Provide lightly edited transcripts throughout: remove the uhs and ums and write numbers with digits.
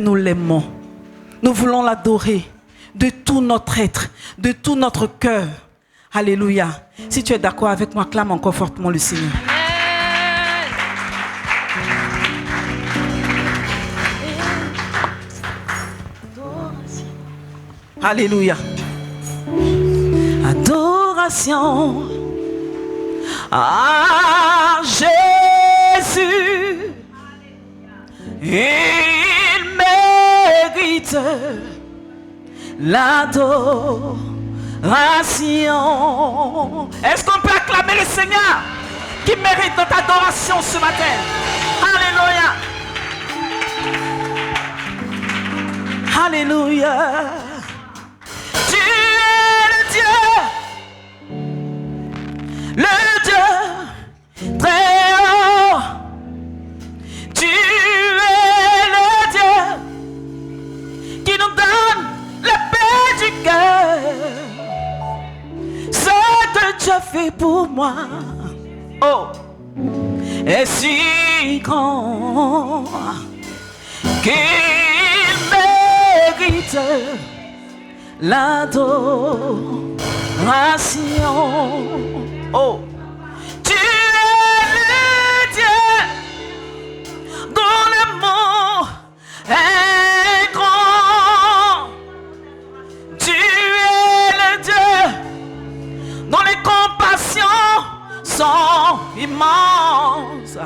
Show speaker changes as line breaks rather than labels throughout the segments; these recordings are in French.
nous l'aimons. Nous voulons l'adorer de tout notre être, de tout notre cœur. Alléluia. Si tu es d'accord avec moi, clame encore fortement le Seigneur. Alléluia. Adoration à Jésus. Il mérite l'adoration. Est-ce qu'on peut acclamer le Seigneur qui mérite notre adoration ce matin? Alléluia. Alléluia. Tu es le Dieu très haut. Tu es le Dieu qui nous donne la paix du cœur. Ce que tu as fait pour moi, oh, est si grand qu'il mérite l'adoration. Oh, tu es le Dieu dont l'amour est grand. Tu es le Dieu dont les compassions sont immenses.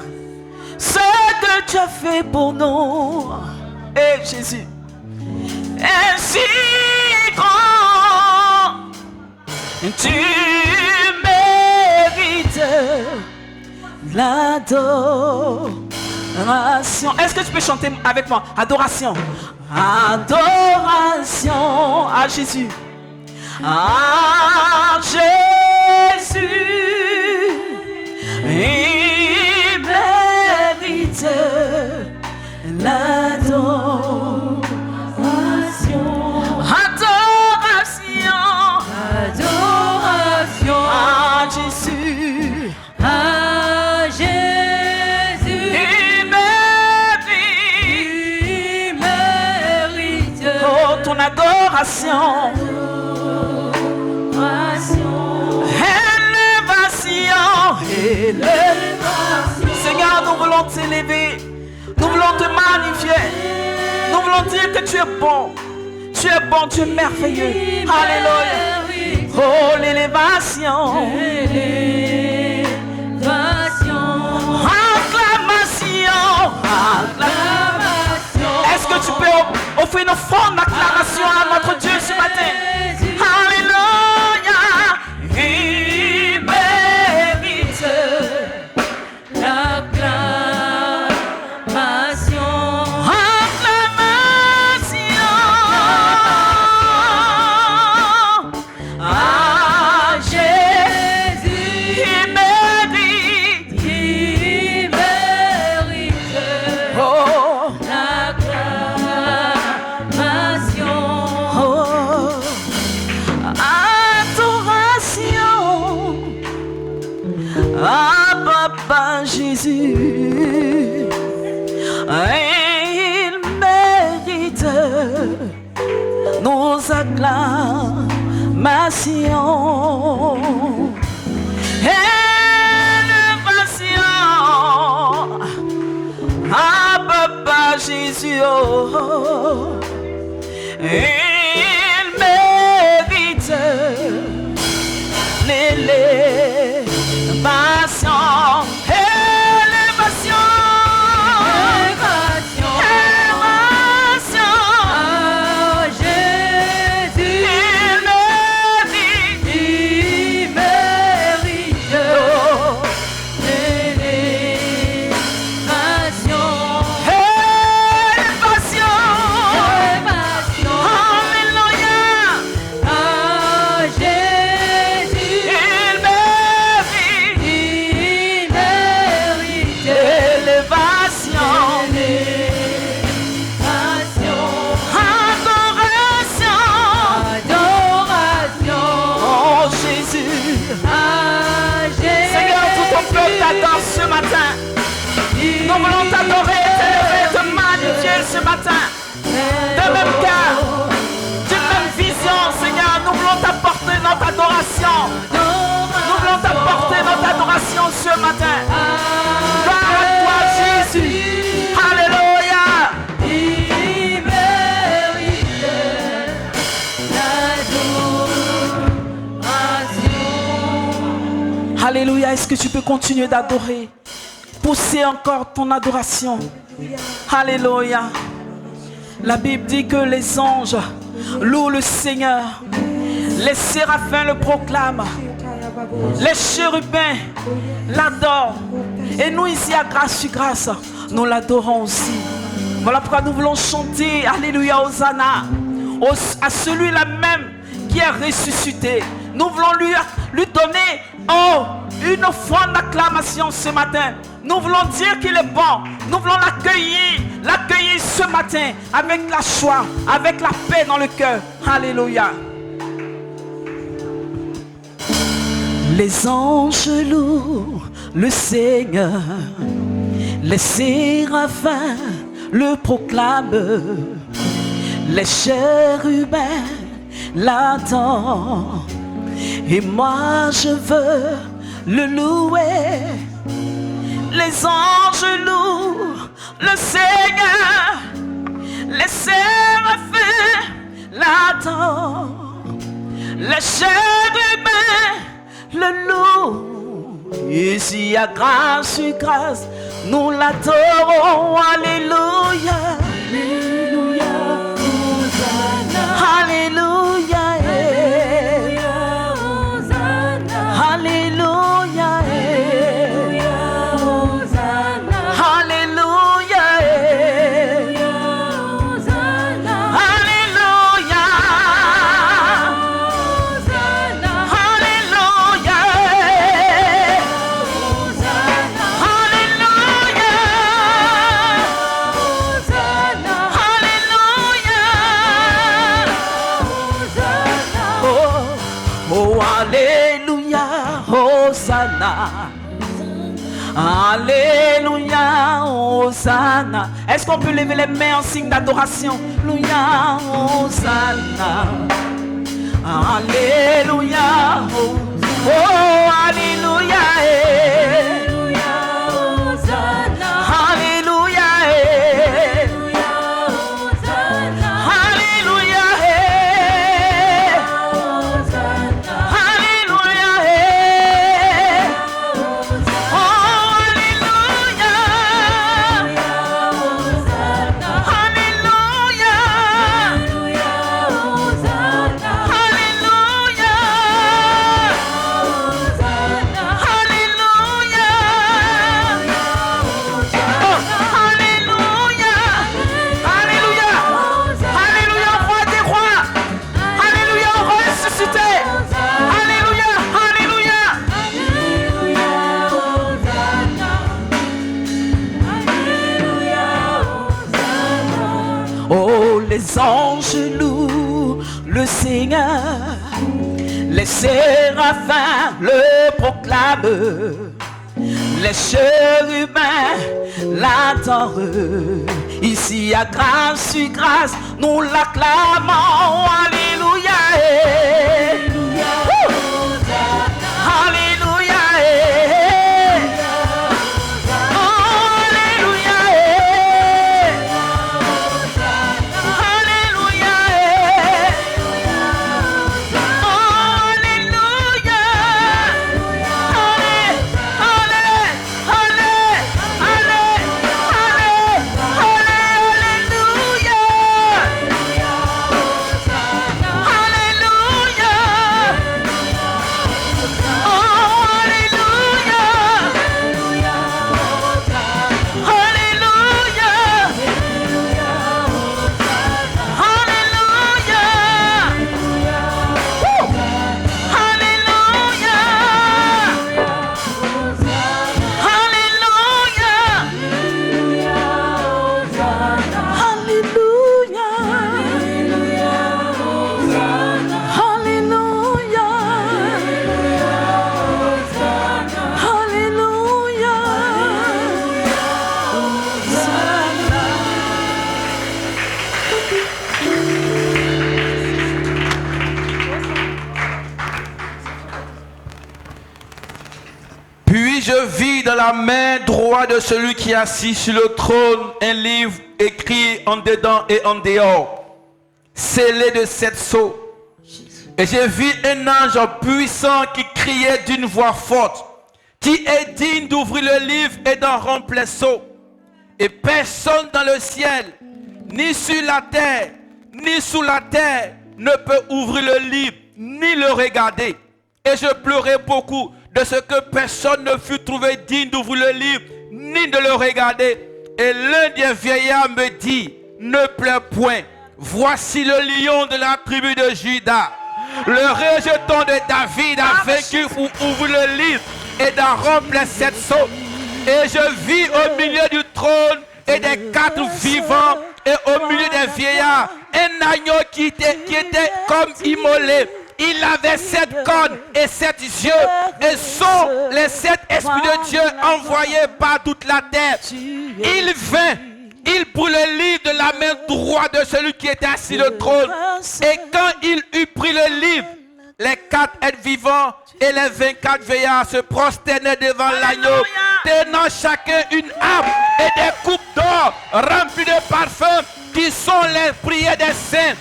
Ce que tu as fait pour nous, et Jésus, est si grand. Tu mérites l'adoration. Est-ce que tu peux chanter avec moi? Adoration. Adoration à Jésus. À Jésus. Il mérite l'adoration. Adoration à Jésus.
À Jésus.
Il mérite oh, ton adoration. Élévation. Seigneur, nous voulons t'élever. Nous voulons te magnifier. Nous voulons dire que tu es bon. Tu es bon, tu es merveilleux. Alléluia. Oh, l'élévation. Acclamation. Acclamation. Est-ce que tu peux offrir une offrande d'acclamation à notre Dieu ce matin? Alléluia. Il mérite l'acclamation. Jésus, il mérite nos acclamations. Élévation à Papa Jésus, oh, il mérite l'élévation. Ce matin, nous voulons t'adorer, t'élever, te magnifier, ciel ce matin. De même cœur, d'une même vision, Seigneur, nous voulons t'apporter notre adoration. Nous voulons t'apporter notre adoration ce matin. Gloire à toi, Jésus. Alléluia.
Il mérite l'adoration.
Alléluia. Est-ce que tu peux continuer d'adorer? Pousser encore ton adoration. Alléluia. La Bible dit que les anges louent le Seigneur. Les séraphins le proclament. Les chérubins l'adorent. Et nous ici à Grâce sur Grâce, nous l'adorons aussi. Voilà pourquoi nous voulons chanter Alléluia, Hosanna à celui-là même qui est ressuscité. Nous voulons lui donner une offrande d'acclamation ce matin. Nous voulons dire qu'il est bon. Nous voulons l'accueillir ce matin avec la joie, avec la paix dans le cœur. Alléluia. Les anges louent le Seigneur, les séraphins le proclament, les chérubins l'attendent, et moi je veux le louer. Les anges louent le Seigneur, les séraphins l'attendent, les chérubins le louent. Ici à Grâce sur Grâce, nous l'adorons. Alléluia.
Alléluia, Hosanna.
Alléluia.
Alléluia, Hosanna.
Alléluia.
Alléluia, Hosanna.
Alléluia.
Alléluia, Hosanna.
Alléluia.
Hosanna.
Alléluia. Alléluia, Hosanna. Est-ce qu'on peut lever les mains en signe d'adoration? Alléluia, Hosanna. Alléluia, oh, alléluia,
Alléluia, Hosanna.
alléluia,
Alléluia, Hosanna.
alléluia,
Hosanna.
alléluia, oh, alléluia,
Hosanna.
alléluia,
Alléluia, Hosanna.
alléluia,
Hosanna.
alléluia, alléluia, alléluia, alléluia, roi des rois, alléluia, roi ressuscité, alléluia, alléluia.
Alléluia, Hosanna. Alléluia, Hosanna.
Oh, les anges louent le Seigneur, les séraphins le proclament, les chérubins l'adorent. Ici à Grâce sur Grâce, nous l'acclamons. Alléluia, Wouh! Alléluia, oh, alléluia, alléluia, oh, alléluia, alléluia. Puis je vis dans la main droite de celui qui est assis sur le trône un livre écrit en dedans et en dehors, scellé de 7 sceaux. Et j'ai vu un ange puissant qui criait d'une voix forte, qui est digne d'ouvrir le livre et d'en remplir les sceaux. Et personne dans le ciel, ni sur la terre, ni sous la terre, ne peut ouvrir le livre, ni le regarder. Et je pleurais beaucoup de ce que personne ne fut trouvé digne d'ouvrir le livre, ni de le regarder. Et l'un des vieillards me dit, ne pleure point, voici le lion de la tribu de Juda. Le rejeton de David a vaincu pour ouvrir le livre et d'en remplir 7 sceaux. Et je vis au milieu du trône et des 4 vivants et au milieu des vieillards un agneau qui était comme immolé. Il avait 7 cornes et 7 yeux, et sont les 7 esprits de Dieu envoyés par toute la terre. Il vint, il prit le livre de la main droite de celui qui était assis sur le trône. Et quand il eut pris le livre, les 4 êtres vivants et les 24 veillards se prosternaient devant l'agneau, tenant chacun une harpe et des coupes d'or remplies de parfums qui sont les prières des saints.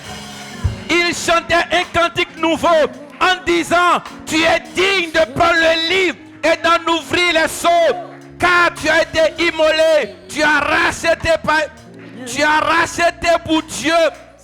Ils chantaient un cantique nouveau en disant, tu es digne de prendre le livre et d'en ouvrir les sceaux, car tu as été immolé, tu as racheté pour Dieu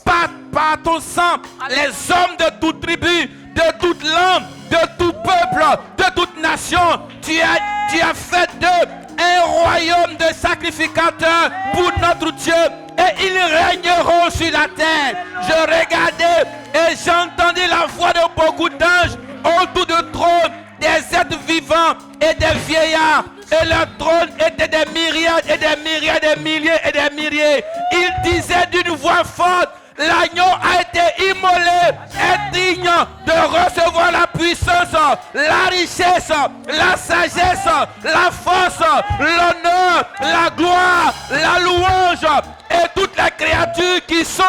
par ton sang les hommes de toute tribu, de toute langue, de tout peuple, de toute nation. Tu as fait d'eux un royaume de sacrificateurs pour notre Dieu, et ils régneront sur la terre. Je regardais et j'entendis la voix de beaucoup d'anges autour du trône, des êtres vivants et des vieillards. Et leur trône était des myriades et des myriades, des milliers et des milliers. Ils disaient d'une voix forte, l'agneau a été immolé, est digne de recevoir la puissance, la richesse, la sagesse, la force, l'honneur, la gloire, la louange, et toutes les créatures qui sont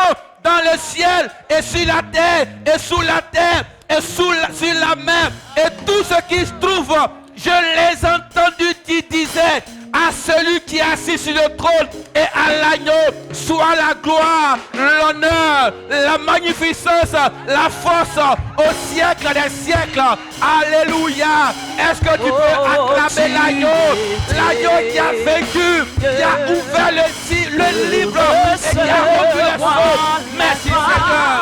dans le ciel et sur la terre et sous la terre et sur la mer, et tout ce qui se trouve. Je les ai entendus qui disaient à celui qui est assis sur le trône et à l'agneau, soit la gloire, l'honneur, la magnificence, la force au siècle des siècles. Alléluia. Est-ce que tu peux acclamer l'agneau qui a vaincu, qui a ouvert le livre et qui a rompu les sceaux? Merci Seigneur.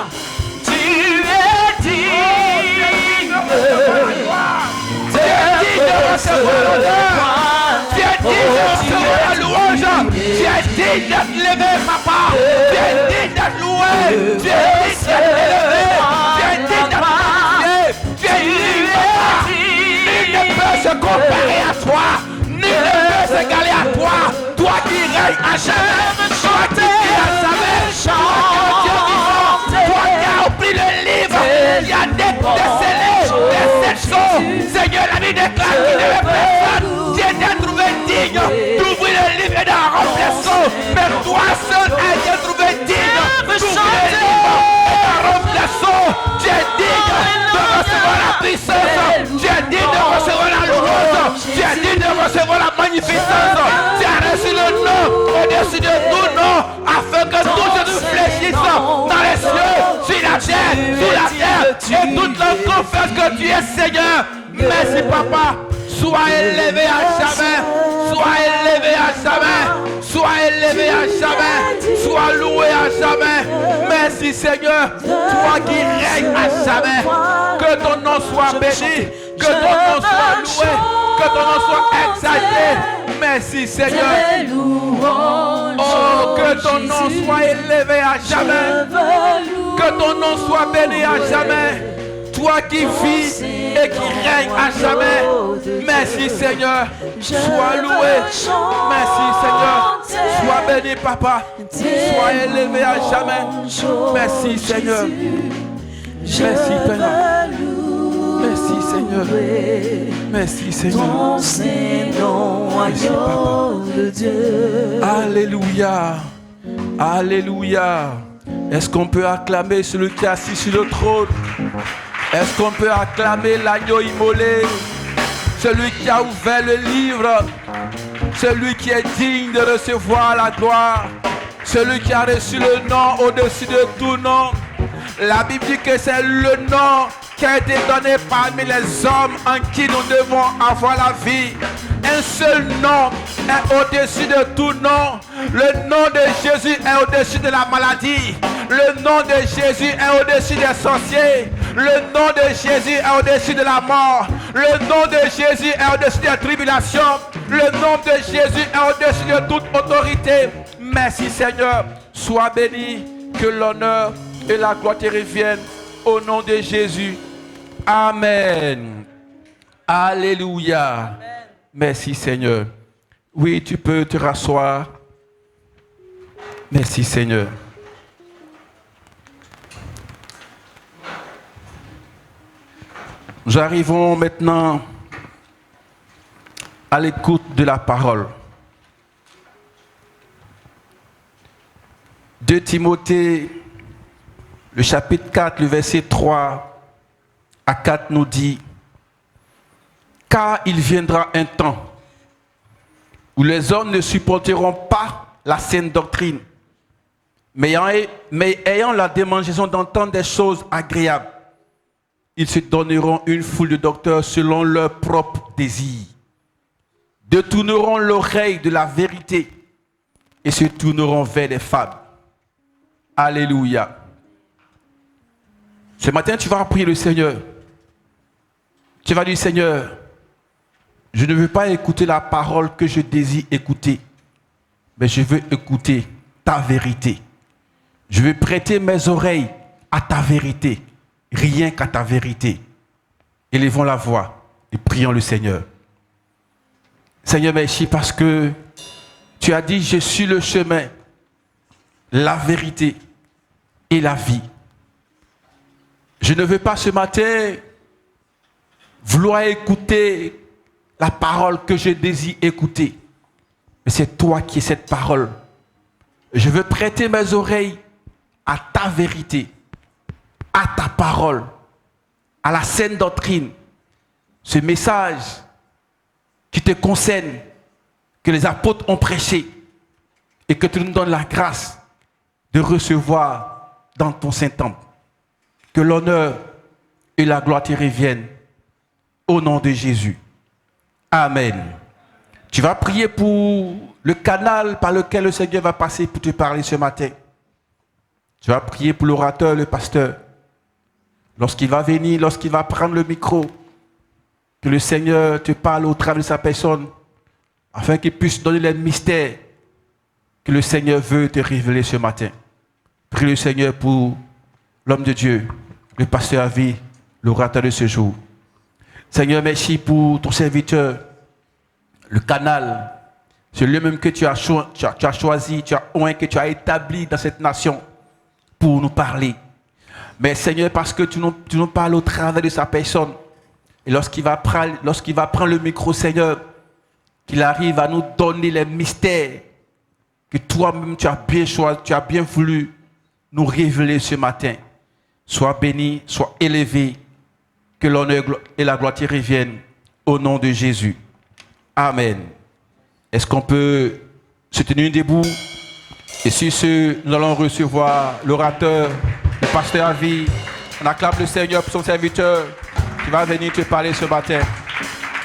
Tu es digne.
Tu es digne de recevoir l'honneur. Tu es digne de recevoir la louange. Tu es digne d'être levé, papa. Tu es digne d'être loué. Tu es digne d'être élevé. Tu es digne d'être magnifié. Tu es digne, papa. Nul ne peut se comparer à toi. Nul ne peut s'égaler à toi. Toi qui règnes à jamais. Toi qui vis à jamais. Toi qui as pris le livre. Qui a décelé les 7 sceaux. Seigneur, la vie déclare qu'il n'y avait personne qui était trouvé digne d'ouvrir le livre et d'en remplir les sceaux. Mais toi seul as été trouvé digne d'ouvrir le livre et d'en remplir les sceaux. Tu es digne de recevoir la puissance. Tu es digne de recevoir la louange. Tu es digne de recevoir la magnificence. Tu as reçu le nom au-dessus de tout nom, afin que tout se nous fléchisse dans les cieux, sur la terre, sous la terre, et toute la confesse que tu es Seigneur. Merci papa. Sois élevé à jamais. Sois élevé à jamais. Sois élevé à jamais. Sois loué à jamais. Merci Seigneur. Toi qui règnes à jamais. Que ton nom soit béni. Que ton nom soit loué. Que ton nom soit exalté. Merci Seigneur. Oh, que ton nom soit élevé à jamais. Que ton nom soit béni à jamais. Toi qui vis et qui règne à jamais. Merci Seigneur. Sois loué. Merci Seigneur. Sois béni papa. Sois élevé à jamais. Merci Seigneur. Merci Père. Merci Seigneur. Merci Seigneur. Merci papa. Alléluia. Alléluia. Est-ce qu'on peut acclamer celui qui est assis sur le trône? Est-ce qu'on peut acclamer l'agneau immolé,
celui qui a ouvert le livre, celui qui est digne de recevoir la gloire, celui qui a reçu le nom au-dessus de tout nom. La Bible dit que c'est le nom qui a été donné parmi les hommes en qui nous devons avoir la vie. Un seul nom est au-dessus de tout nom. Le nom de Jésus est au-dessus de la maladie. Le nom de Jésus est au-dessus des sorciers. Le nom de Jésus est au-dessus de la mort. Le nom de Jésus est au-dessus des tribulations. Le nom de Jésus est au-dessus de toute autorité. Merci Seigneur. Sois béni. Que l'honneur et la gloire te reviennent au nom de Jésus. Amen. Alléluia. Amen. Merci Seigneur. Oui, tu peux te rasseoir. Merci Seigneur. Nous arrivons maintenant à l'écoute de la parole. 2 Timothée, le chapitre 4, le verset 3 à 4 nous dit: car il viendra un temps où les hommes ne supporteront pas la saine doctrine, mais ayant la démangeaison d'entendre des choses agréables, ils se donneront une foule de docteurs selon leurs propres désirs, détourneront l'oreille de la vérité et se tourneront vers les fables. Alléluia. Ce matin, tu vas prier le Seigneur. Tu vas dire: Seigneur, je ne veux pas écouter la parole que je désire écouter, mais je veux écouter ta vérité. Je veux prêter mes oreilles à ta vérité, rien qu'à ta vérité. Élevons la voix et prions le Seigneur. Seigneur, merci parce que tu as dit: je suis le chemin, la vérité et la vie. Je ne veux pas ce matin vouloir écouter la parole que je désire écouter, mais c'est toi qui es cette parole. Je veux prêter mes oreilles à ta vérité, à ta parole, à la saine doctrine, ce message qui te concerne, que les apôtres ont prêché, et que tu nous donnes la grâce de recevoir dans ton Saint-Temple. Que l'honneur et la gloire te reviennent au nom de Jésus. Amen. Tu vas prier pour le canal par lequel le Seigneur va passer pour te parler ce matin. Tu vas prier pour l'orateur, le pasteur. Lorsqu'il va venir, lorsqu'il va prendre le micro, que le Seigneur te parle au travers de sa personne, afin qu'il puisse donner les mystères que le Seigneur veut te révéler ce matin. Prie le Seigneur pour l'homme de Dieu, le pasteur à vie, l'orateur de ce jour. Seigneur, merci pour ton serviteur, le canal, ce lieu même que tu as choisi, que tu as établi dans cette nation pour nous parler. Mais Seigneur, parce que tu nous parles au travers de sa personne, et lorsqu'il va prendre le micro, Seigneur, qu'il arrive à nous donner les mystères que toi-même tu as bien choisi, tu as bien voulu nous révéler ce matin. Sois béni, sois élevé, que l'honneur et la gloire te reviennent au nom de Jésus. Amen. Est-ce qu'on peut se tenir debout? Et sur ce, nous allons recevoir l'orateur, le pasteur à vie. On acclame le Seigneur pour son serviteur qui va venir te parler ce matin.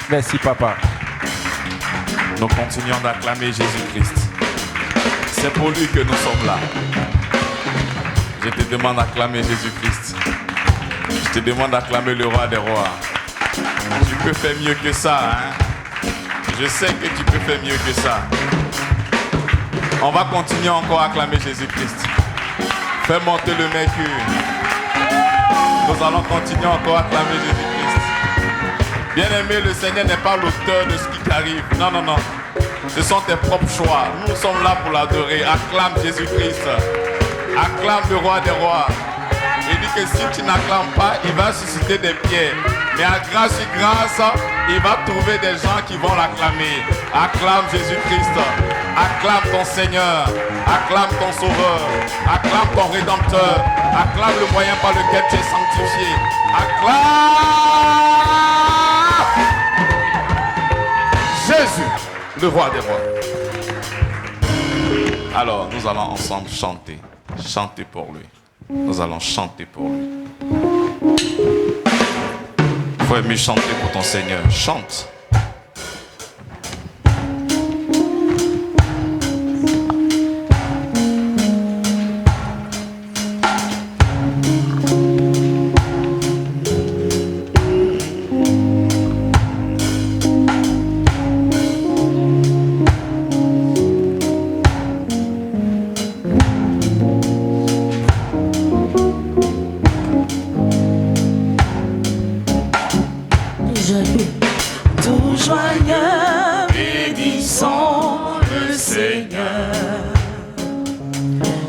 Merci, papa.
Nous continuons d'acclamer Jésus-Christ. C'est pour lui que nous sommes là. Je te demande d'acclamer Jésus-Christ. Je te demande d'acclamer le roi des rois. Tu peux faire mieux que ça, hein? Je sais que tu peux faire mieux que ça. On va continuer encore à acclamer Jésus-Christ. Fais monter le mercure. Nous allons continuer encore à acclamer Jésus-Christ. Bien-aimé, le Seigneur n'est pas l'auteur de ce qui t'arrive. Non, non, non. Ce sont tes propres choix. Nous sommes là pour l'adorer. Acclame Jésus-Christ. Acclame le roi des rois. Il dit que si tu n'acclames pas, il va susciter des pierres. Mais à grâce et grâce, il va trouver des gens qui vont l'acclamer. Acclame Jésus-Christ. Acclame ton Seigneur. Acclame ton Sauveur. Acclame ton Rédempteur. Acclame le moyen par lequel tu es sanctifié. Acclame. Jésus, le roi des rois. Alors, nous allons ensemble chanter. Chanter pour lui. Nous allons chanter pour lui. Il faut aimer chanter pour ton Seigneur. Chante.
Tout joyeux, bénissons le Seigneur.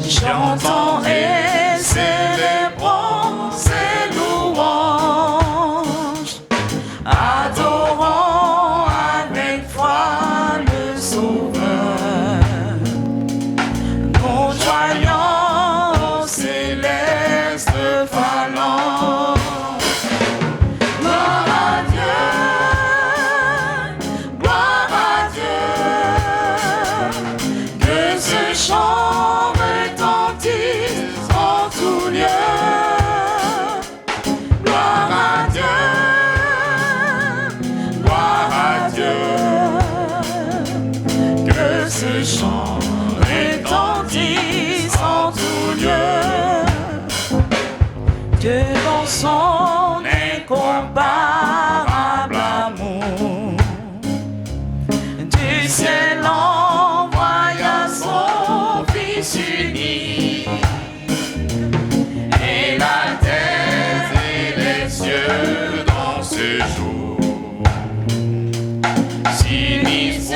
Chantons et célébrons ses louanges. Adorons avec foi le Sauveur. Nous joignons au céleste phalange. Chant retentisse en tout lieu. Gloire à Dieu, gloire à Dieu. Que ce chant retentisse en tout lieu. Que dans son incomparable amour, du ciel envoya son Fils unique, et la terre et les cieux dans ce jour s'unissent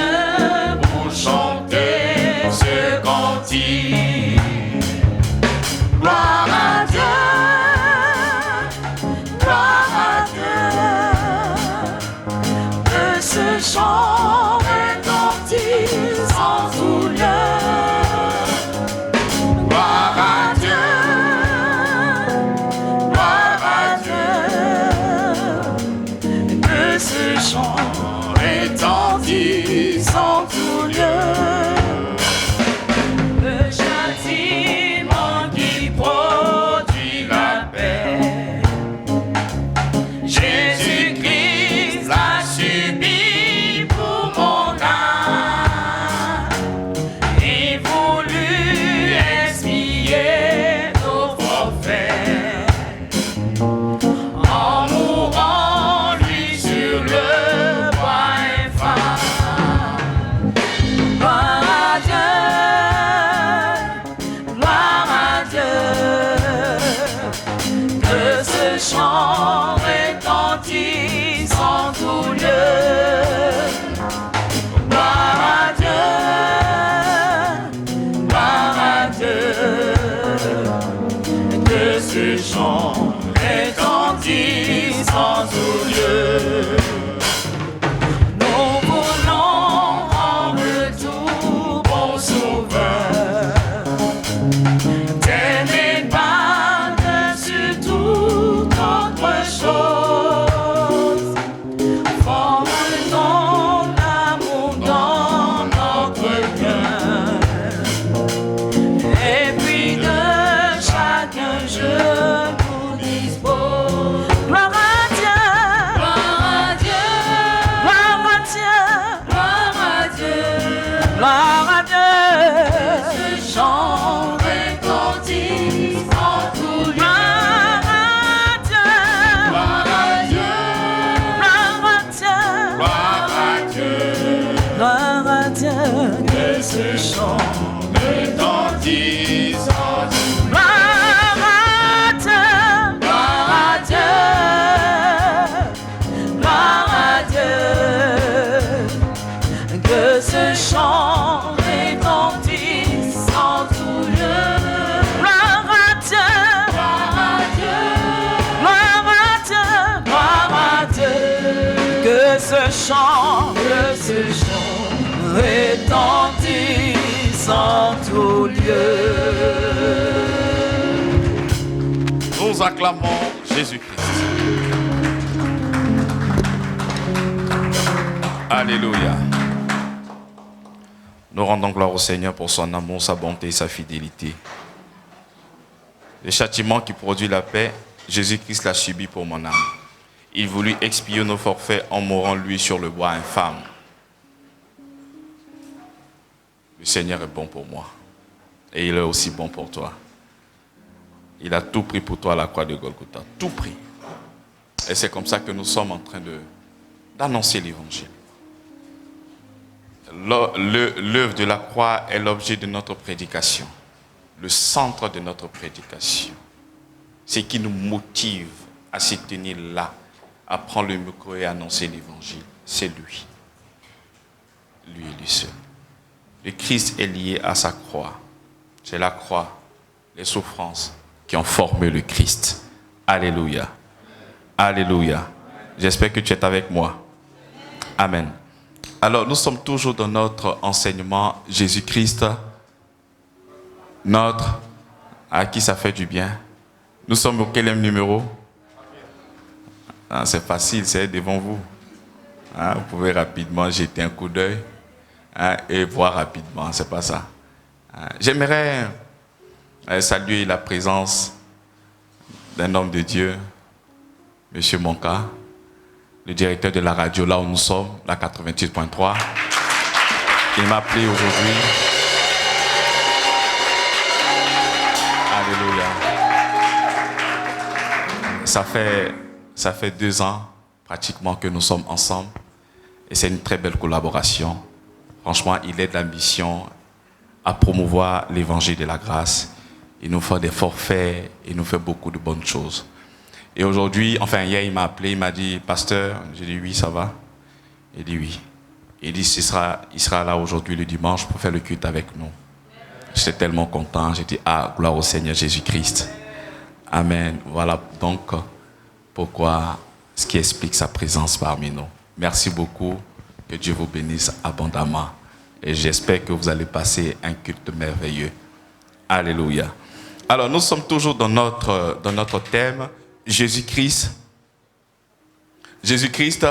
pour chanter ce cantique. Gloire à Dieu, gloire à Dieu. Que ce chant retentisse en tout lieu. Gloire à Dieu, gloire à Dieu. Que ce chant retentisse en tout lieu. Le châtiment qui produit la paix, Jésus-Christ l'a subi pour mon âme et voulu expier nos forfaits en mourant lui sur le bois infâme. Gloire à Dieu, gloire à Dieu. Que ce chant retentisse en tout lieu. Gloire à Dieu, gloire à Dieu. Que ce chant retentisse en tout lieu. Nous voulons en retour, bon Sauveur, t'aimer par-dessus toute autre chose. Forme ton amour dans notre cœur, et puis de chacun je nous dispose. Gloire à Dieu, gloire à Dieu, gloire à Dieu, gloire à Dieu, gloire à Dieu. Ce chant retentisse en tout lieu. Gloire à Dieu, gloire à Dieu, gloire à Dieu, gloire à Dieu. Que ce chant retentisse en tout lieu. Gloire à Dieu, gloire à Dieu, gloire à Dieu. Que ce chant retentisse en tout lieu. Gloire à Dieu, gloire à Dieu, gloire à Dieu, gloire à Dieu. Que ce chant retentisse en tout lieu.
Nous acclamons Jésus-Christ. Alléluia. Nous rendons gloire au Seigneur pour son amour, sa bonté et sa fidélité. Le châtiment qui produit la paix, Jésus-Christ l'a subi pour mon âme. Il voulut expier nos forfaits en mourant lui sur le bois infâme. Le Seigneur est bon pour moi. Et il est aussi bon pour toi. Il a tout pris pour toi à la croix de Golgotha. Tout pris. Et c'est comme ça que nous sommes en train d'annoncer l'évangile. L'œuvre de la croix est l'objet de notre prédication. Le centre de notre prédication. Ce qui nous motive à se tenir là, à prendre le micro et à annoncer l'évangile, c'est lui. Lui et lui seul. Le Christ est lié à sa croix. C'est la croix, les souffrances qui ont formé le Christ. Alléluia. Alléluia. J'espère que tu es avec moi. Amen. Alors, nous sommes toujours dans notre enseignement Jésus-Christ, à qui ça fait du bien. Nous sommes au quel numéro? C'est facile, c'est devant vous. Vous pouvez rapidement jeter un coup d'œil et voir rapidement, c'est pas ça. J'aimerais saluer la présence d'un homme de Dieu, M. Monka, le directeur de la radio, là où nous sommes, la 88.3. Il m'a appelé aujourd'hui. Alléluia. Ça fait 2 ans pratiquement que nous sommes ensemble et c'est une très belle collaboration. Franchement, il aide la mission à promouvoir l'évangile de la grâce. Il nous fait des forfaits, il nous fait beaucoup de bonnes choses. Et aujourd'hui, hier il m'a appelé, il m'a dit, pasteur, j'ai dit oui, ça va. Il dit oui. Il dit, il sera là aujourd'hui le dimanche pour faire le culte avec nous. J'étais tellement content, j'ai dit, gloire au Seigneur Jésus-Christ. Amen. Voilà donc pourquoi, ce qui explique sa présence parmi nous. Merci beaucoup, que Dieu vous bénisse abondamment. Et j'espère que vous allez passer un culte merveilleux. Alléluia. Alors, nous sommes toujours dans notre thème, Jésus-Christ. Jésus-Christ,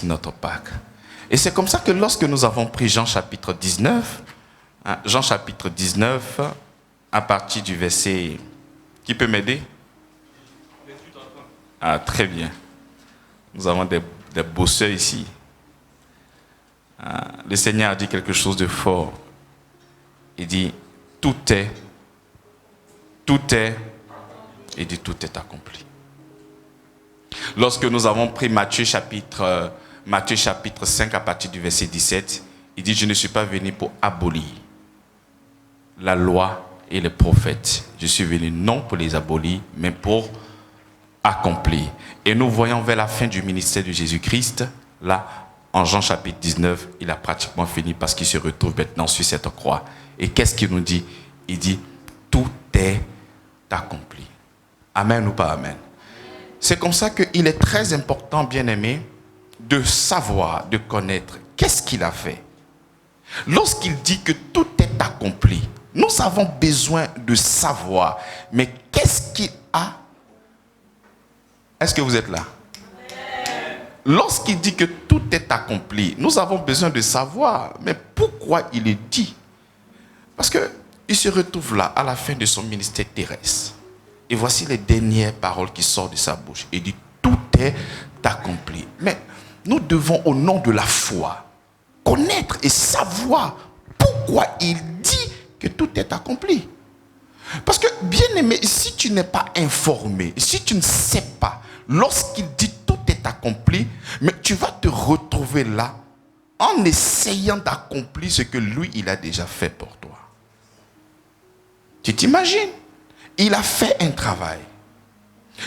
notre Pâques. Et c'est comme ça que lorsque nous avons pris Jean chapitre 19, à partir du verset... Qui peut m'aider? Très bien. Nous avons des bosseurs ici. Le Seigneur a dit quelque chose de fort. Il dit, tout est, il dit, tout est accompli. Lorsque nous avons pris Matthieu chapitre 5 à partir du verset 17, il dit, je ne suis pas venu pour abolir la loi et les prophètes. Je suis venu non pour les abolir, mais pour accomplir. Et nous voyons vers la fin du ministère de Jésus-Christ, là, en Jean chapitre 19, il a pratiquement fini parce qu'il se retrouve maintenant sur cette croix. Et qu'est-ce qu'il nous dit? Il dit, tout est accompli. Amen ou pas amen? C'est comme ça qu'il est très important, bien-aimé, de savoir, de connaître qu'est-ce qu'il a fait. Lorsqu'il dit que tout est accompli, nous avons besoin de savoir, mais qu'est-ce qu'il a? Est-ce que vous êtes là? Lorsqu'il dit que tout est accompli, nous avons besoin de savoir, mais pourquoi il est dit? Parce qu'il se retrouve là, à la fin de son ministère terrestre. Et voici les dernières paroles qui sortent de sa bouche. Il dit, tout est accompli. Mais nous devons, au nom de la foi, connaître et savoir pourquoi il dit que tout est accompli. Parce que, bien aimé, si tu n'es pas informé, si tu ne sais pas, lorsqu'il dit tout est accompli, mais tu vas te retrouver là en essayant d'accomplir ce que lui, il a déjà fait pour toi. Tu t'imagines? Il a fait un travail.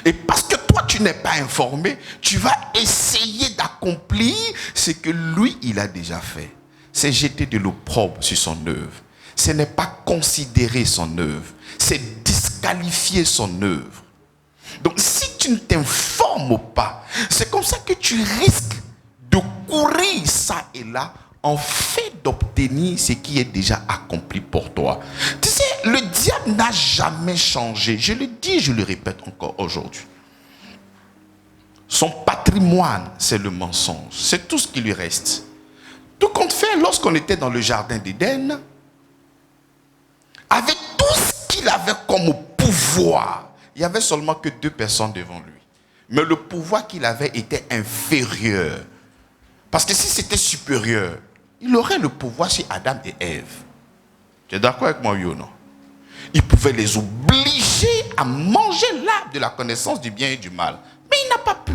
Et parce que toi, tu n'es pas informé, tu vas essayer d'accomplir ce que lui, il a déjà fait. C'est jeter de l'opprobre sur son œuvre. Ce n'est pas considérer son œuvre. C'est disqualifier son œuvre. Donc, si tu ne t'informes pas, c'est comme ça que tu risques de courir ça et là en fait d'obtenir ce qui est déjà accompli pour toi. Tu sais, le diable n'a jamais changé. Je le dis, je le répète encore aujourd'hui. Son patrimoine, c'est le mensonge. C'est tout ce qui lui reste.
Tout compte fait, lorsqu'on était dans le jardin d'Éden, avec tout ce qu'il avait comme pouvoir, il n'y avait seulement que 2 personnes devant lui. Mais le pouvoir qu'il avait était inférieur. Parce que si c'était supérieur, il aurait le pouvoir sur Adam et Ève. Tu es d'accord avec moi, oui ou non? Il pouvait les obliger à manger l'arbre de la connaissance du bien et du mal. Mais il n'a pas pu.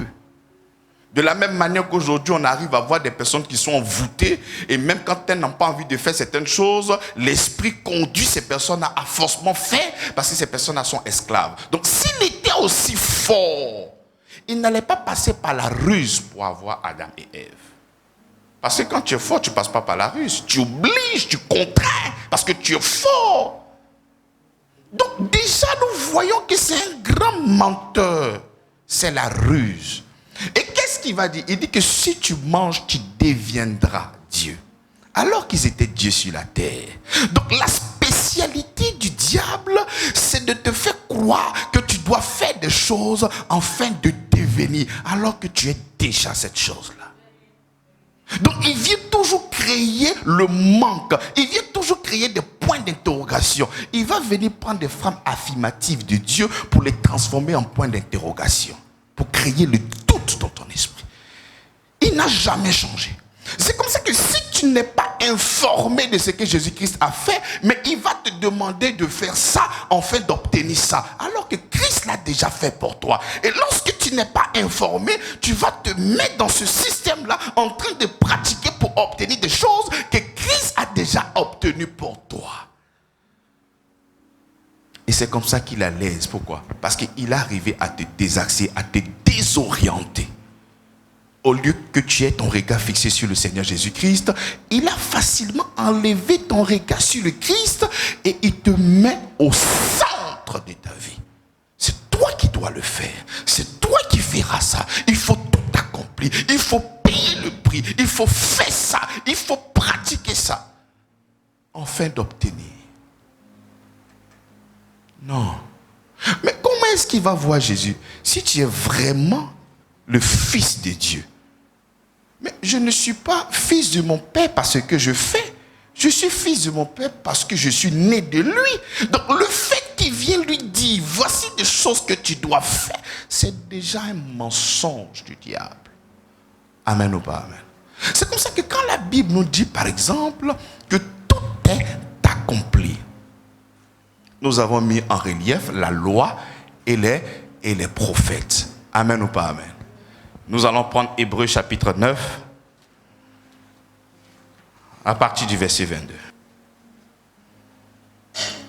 De la même manière qu'aujourd'hui, on arrive à voir des personnes qui sont envoûtées, et même quand elles n'ont pas envie de faire certaines choses, l'esprit conduit ces personnes à forcément faire, parce que ces personnes sont esclaves. Donc s'il était aussi fort, il n'allait pas passer par la ruse pour avoir Adam et Ève. Parce que quand tu es fort, tu ne passes pas par la ruse. Tu obliges, tu contrains, parce que tu es fort. Donc déjà, nous voyons que c'est un grand menteur. C'est la ruse. Et qu'est-ce qu'il va dire? Il dit que si tu manges, tu deviendras Dieu. Alors qu'ils étaient Dieu sur la terre. Donc la spécialité du diable, c'est de te faire croire que tu dois faire des choses afin de devenir, alors que tu es déjà cette chose-là. Donc il vient toujours créer le manque. Il vient toujours créer des points d'interrogation. Il va venir prendre des phrases affirmatives de Dieu pour les transformer en points d'interrogation. Pour créer le doute dans ton esprit. Il n'a jamais changé. C'est comme ça que si tu n'es pas informé de ce que Jésus-Christ a fait, mais il va te demander de faire ça afin d'obtenir ça. Alors que Christ l'a déjà fait pour toi. Et lorsque tu n'es pas informé, tu vas te mettre dans ce système-là en train de pratiquer pour obtenir des choses que Christ a déjà obtenues pour toi. Et c'est comme ça qu'il a l'aise. Pourquoi? Parce qu'il est arrivé à te désaxer, à te désorienter. Au lieu que tu aies ton regard fixé sur le Seigneur Jésus-Christ, il a facilement enlevé ton regard sur le Christ et il te met au centre de ta vie. C'est toi qui dois le faire. C'est toi qui feras ça. Il faut tout accomplir. Il faut payer le prix. Il faut faire ça. Il faut pratiquer ça. Afin d'obtenir. Non. Mais comment est-ce qu'il va voir Jésus? Si tu es vraiment le Fils de Dieu. Mais je ne suis pas fils de mon Père parce que je fais. Je suis fils de mon Père parce que je suis né de lui. Donc le fait qu'il vienne lui dire, voici des choses que tu dois faire, c'est déjà un mensonge du diable. Amen ou pas amen? C'est comme ça que quand la Bible nous dit, par exemple, que tout est accompli, nous avons mis en relief la loi et les prophètes. Amen ou pas amen? Nous allons prendre Hébreux chapitre 9 à partir du verset 22.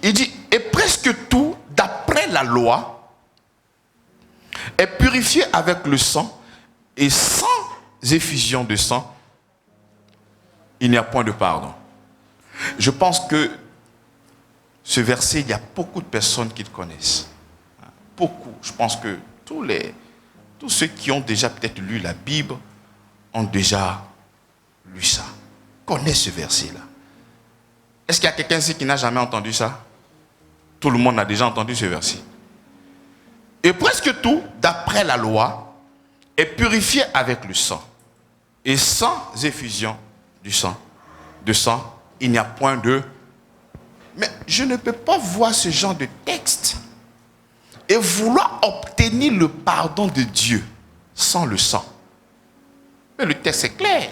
Il dit, et presque tout, d'après la loi, est purifié avec le sang, et sans effusion de sang, il n'y a point de pardon. Je pense que ce verset, il y a beaucoup de personnes qui le connaissent. Beaucoup. Je pense que tous ceux qui ont déjà peut-être lu la Bible ont déjà lu ça, connaissent ce verset-là. Est-ce qu'il y a quelqu'un ici qui n'a jamais entendu ça? Tout le monde a déjà entendu ce verset. Et presque tout, d'après la loi, est purifié avec le sang. Et sans effusion du sang, il n'y a point de... Mais je ne peux pas voir ce genre de texte et vouloir obtenir le pardon de Dieu sans le sang. Mais le texte est clair.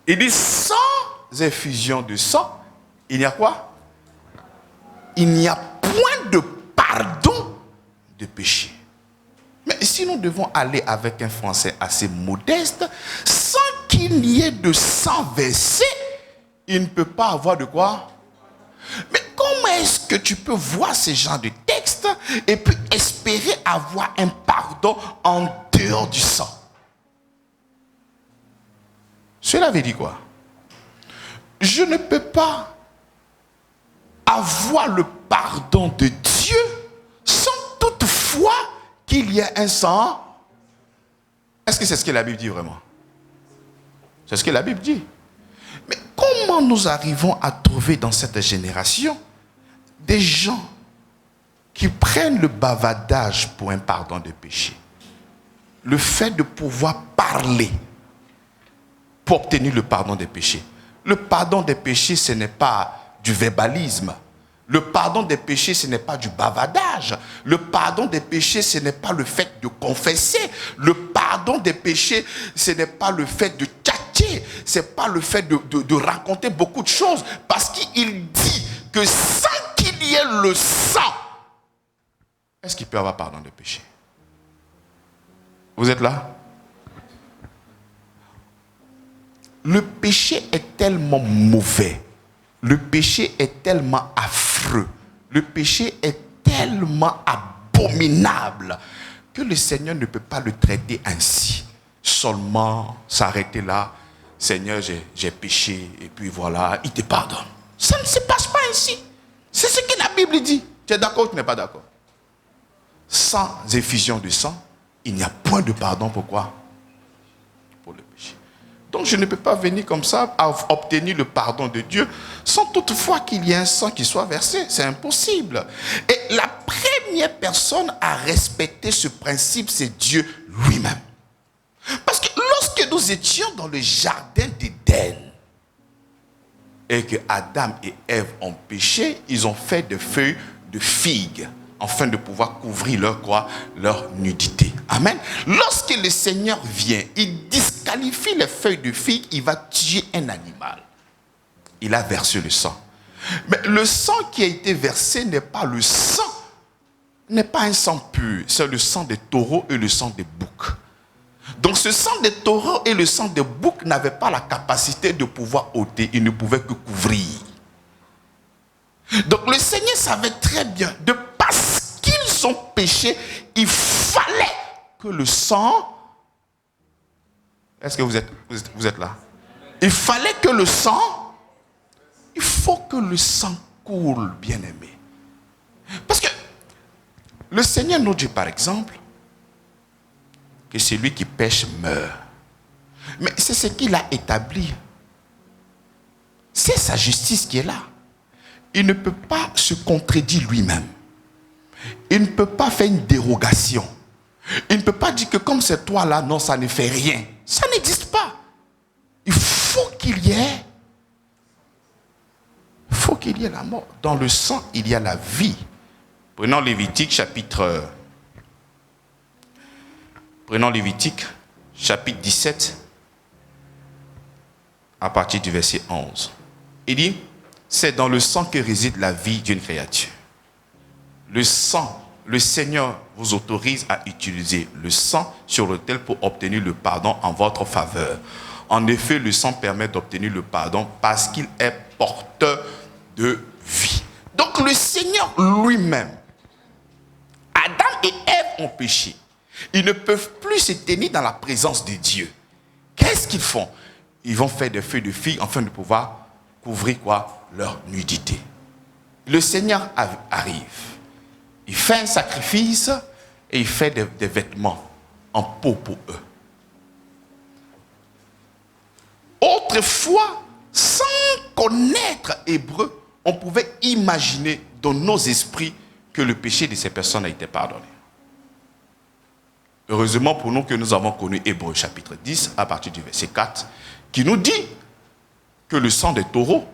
Il dit sans effusion de sang, il y a quoi? Il n'y a point de pardon de péché. Mais si nous devons aller avec un français assez modeste, sans qu'il n'y ait de sang versé, il ne peut pas avoir de quoi? Mais comment est-ce que tu peux voir ce genre de texte et puis espérer avoir un pardon en dehors du sang? Cela veut dire quoi? Je ne peux pas avoir le pardon de Dieu sans toutefois qu'il y ait un sang. Est-ce que c'est ce que la Bible dit vraiment? C'est ce que la Bible dit. Mais comment nous arrivons à trouver dans cette génération des gens qui prennent le bavardage pour un pardon de péché? Le fait de pouvoir parler pour obtenir le pardon des péchés. Le pardon des péchés, ce n'est pas du verbalisme. Le pardon des péchés, ce n'est pas du bavardage. Le pardon des péchés, ce n'est pas le fait de confesser. Le pardon des péchés, ce n'est pas le fait de tchatcher. Ce n'est pas le fait de raconter beaucoup de choses. Parce qu'il dit que sans qu'il y ait le sang, est-ce qu'il peut y avoir pardon des péchés? Vous êtes là? Le péché est tellement mauvais. Le péché est tellement affreux. Le péché est tellement abominable que le Seigneur ne peut pas le traiter ainsi. Seulement s'arrêter là. Seigneur, j'ai péché et puis voilà, il te pardonne. Ça ne se passe pas ainsi. C'est ce que la Bible dit. Tu es d'accord ou tu n'es pas d'accord? Sans effusion de sang, il n'y a point de pardon. Pourquoi? Pour le péché. Donc je ne peux pas venir comme ça à obtenir le pardon de Dieu sans toutefois qu'il y ait un sang qui soit versé. C'est impossible. Et la première personne à respecter ce principe, c'est Dieu lui-même. Parce que lorsque nous étions dans le jardin d'Éden et que Adam et Ève ont péché, ils ont fait des feuilles de figues afin de pouvoir couvrir leur nudité. Amen. Lorsque le Seigneur vient, il disqualifie les feuilles de figue, il va tuer un animal. Il a versé le sang. Mais le sang qui a été versé n'est pas le sang, n'est pas un sang pur, c'est le sang des taureaux et le sang des boucs. Donc ce sang des taureaux et le sang des boucs n'avaient pas la capacité de pouvoir ôter, ils ne pouvaient que couvrir. Donc le Seigneur savait très bien, de parce qu'ils ont péché, il fallait que le sang... Est-ce que vous êtes là? Il fallait que le sang... Il faut que le sang coule, bien-aimé. Parce que le Seigneur nous dit par exemple que celui qui pêche meurt. Mais c'est ce qu'il a établi. C'est sa justice qui est là. Il ne peut pas se contredire lui-même. Il ne peut pas faire une dérogation. Il ne peut pas dire que comme c'est toi là, non, ça ne fait rien. Ça n'existe pas. Il faut qu'il y ait la mort. Dans le sang, il y a la vie. Prenons Lévitique chapitre 17 à partir du verset 11. Il dit, c'est dans le sang que réside la vie d'une créature. Le sang, le Seigneur vous autorise à utiliser le sang sur l'autel pour obtenir le pardon en votre faveur. En effet, le sang permet d'obtenir le pardon parce qu'il est porteur de vie. Donc le Seigneur lui-même, Adam et Ève ont péché. Ils ne peuvent plus se tenir dans la présence de Dieu. Qu'est-ce qu'ils font? Ils vont faire des feuilles de figue afin de pouvoir couvrir leur nudité. Le Seigneur arrive. Il fait un sacrifice et il fait des vêtements en peau pour eux. Autrefois, sans connaître hébreu, on pouvait imaginer dans nos esprits que le péché de ces personnes a été pardonné. Heureusement pour nous que nous avons connu Hébreux chapitre 10 à partir du verset 4 qui nous dit que le sang des taureaux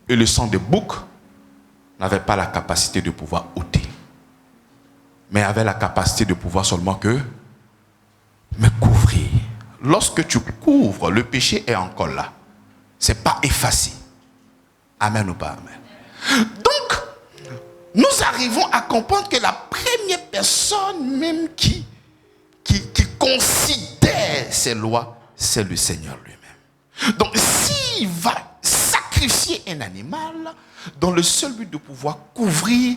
et le sang des boucs n'avaient pas la capacité de pouvoir ôter, mais avaient la capacité de pouvoir seulement que me couvrir. Lorsque tu couvres, le péché est encore là. Ce n'est pas effacé. Amen ou pas amen. Donc, nous arrivons à comprendre que la première personne même qui considère ces lois, c'est le Seigneur lui-même. Donc, s'il va sacrifier un animal, dans le seul but de pouvoir couvrir,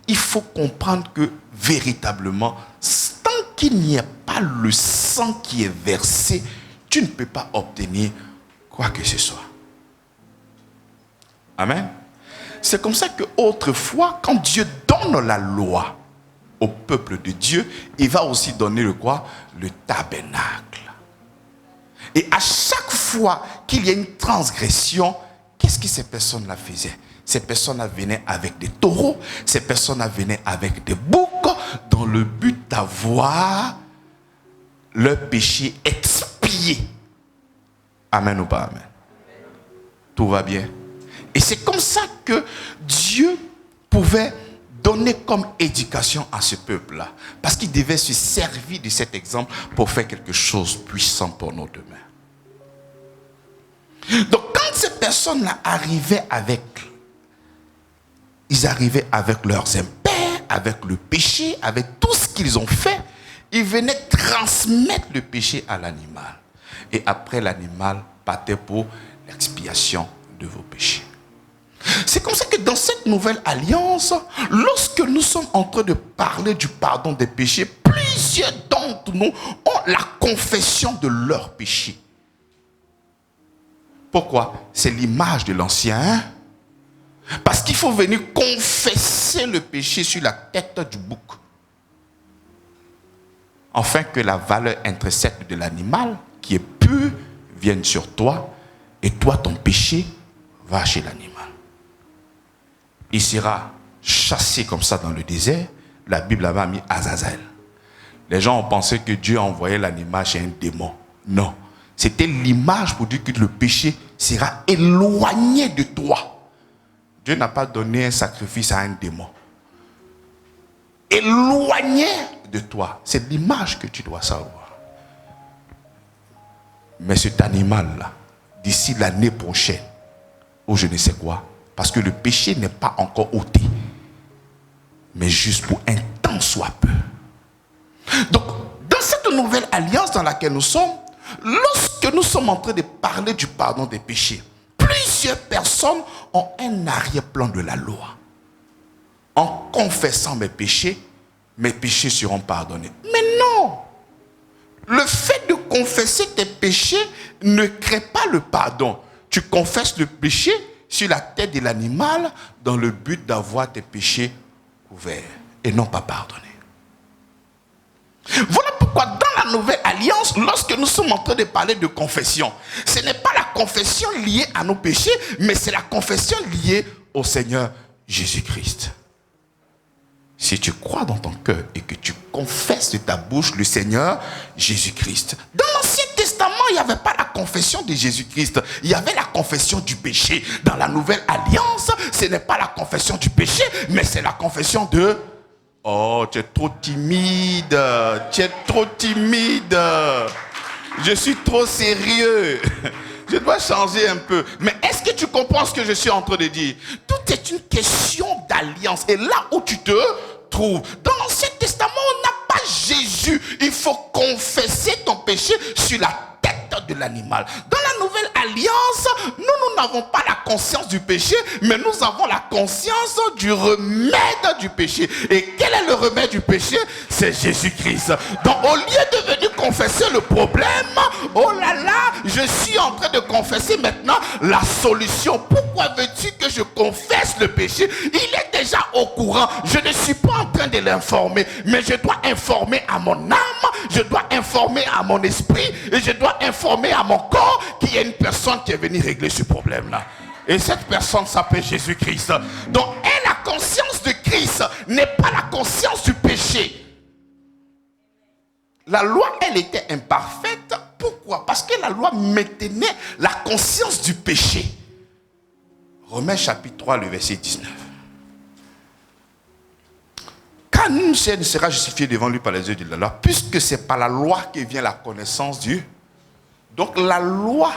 il faut comprendre que véritablement, tant qu'il n'y a pas le sang qui est versé, tu ne peux pas obtenir quoi que ce soit. Amen. C'est comme ça que autrefois, quand Dieu donne la loi au peuple de Dieu, il va aussi donner le quoi? Le tabernacle. Et à chaque fois qu'il y a une transgression, qu'est-ce que ces personnes-là faisaient? Ces personnes-là venaient avec des taureaux, ces personnes-là venaient avec des boucs, dans le but d'avoir leur péché expié. Amen ou pas amen? Tout va bien. Et c'est comme ça que Dieu pouvait donner comme éducation à ce peuple-là. Parce qu'il devait se servir de cet exemple pour faire quelque chose de puissant pour nos demain. Donc quand ces personnes-là ils arrivaient avec leurs impairs, avec le péché, avec tout ce qu'ils ont fait, ils venaient transmettre le péché à l'animal. Et après, l'animal partait pour l'expiation de vos péchés. C'est comme ça que dans cette nouvelle alliance, lorsque nous sommes en train de parler du pardon des péchés, plusieurs d'entre nous ont la confession de leurs péchés. Pourquoi? C'est l'image de l'ancien. Parce qu'il faut venir confesser le péché sur la tête du bouc. Afin que la valeur intrinsèque de l'animal, qui est pur, vienne sur toi. Et toi, ton péché va chez l'animal. Il sera chassé comme ça dans le désert. La Bible avait mis Azazel. Les gens ont pensé que Dieu envoyait l'animal chez un démon. Non. C'était l'image pour dire que le péché sera éloigné de toi. Dieu n'a pas donné un sacrifice à un démon. Éloigné de toi. C'est l'image que tu dois savoir. Mais cet animal-là, d'ici l'année prochaine, ou je ne sais quoi, parce que le péché n'est pas encore ôté, mais juste pour un temps soit peu. Donc, dans cette nouvelle alliance dans laquelle nous sommes, lorsque nous sommes en train de parler du pardon des péchés, plusieurs personnes ont un arrière-plan de la loi. En confessant mes péchés seront pardonnés. Mais non! Le fait de confesser tes péchés ne crée pas le pardon. Tu confesses le péché sur la tête de l'animal dans le but d'avoir tes péchés couverts et non pas pardonnés. Voilà pourquoi dans la nouvelle alliance, lorsque nous sommes en train de parler de confession, ce n'est pas la confession liée à nos péchés, mais c'est la confession liée au Seigneur Jésus-Christ. Si tu crois dans ton cœur et que tu confesses de ta bouche le Seigneur Jésus-Christ. Dans l'Ancien Testament, il n'y avait pas la confession de Jésus-Christ. Il y avait la confession du péché. Dans la Nouvelle Alliance, ce n'est pas la confession du péché, mais c'est la confession de... Oh, tu es trop timide. Tu es trop timide. Je suis trop sérieux. Je dois changer un peu. Mais est-ce que tu comprends ce que je suis en train de dire? Tout est une question d'alliance. Et là où tu te trouves, dans l'Ancien Testament, on n'a pas Jésus. Il faut confesser ton péché sur la tête de l'animal. Dans la Nouvelle Alliance, nous n'avons pas la conscience du péché, mais nous avons la conscience du remède du péché. Et quel est le remède du péché? C'est Jésus-Christ. Donc au lieu de venir confesser le problème, oh là là, je suis en train de confesser maintenant la solution. Pourquoi veux-tu que je confesse le péché? Il est déjà au courant. Je ne suis pas en train de l'informer, mais je dois informer à mon âme, je dois informer à mon esprit, et je dois informer à mon corps qu'il y a une personne qui est venue régler ce problème-là. Et cette personne s'appelle Jésus-Christ. Donc, la conscience de Christ n'est pas la conscience du péché. La loi, elle était imparfaite. Pourquoi? Parce que la loi maintenait la conscience du péché. Romains chapitre 3, le verset 19. Car nul ne sera justifié devant lui par les yeux de la loi, puisque c'est par la loi que vient la connaissance du... Donc la loi,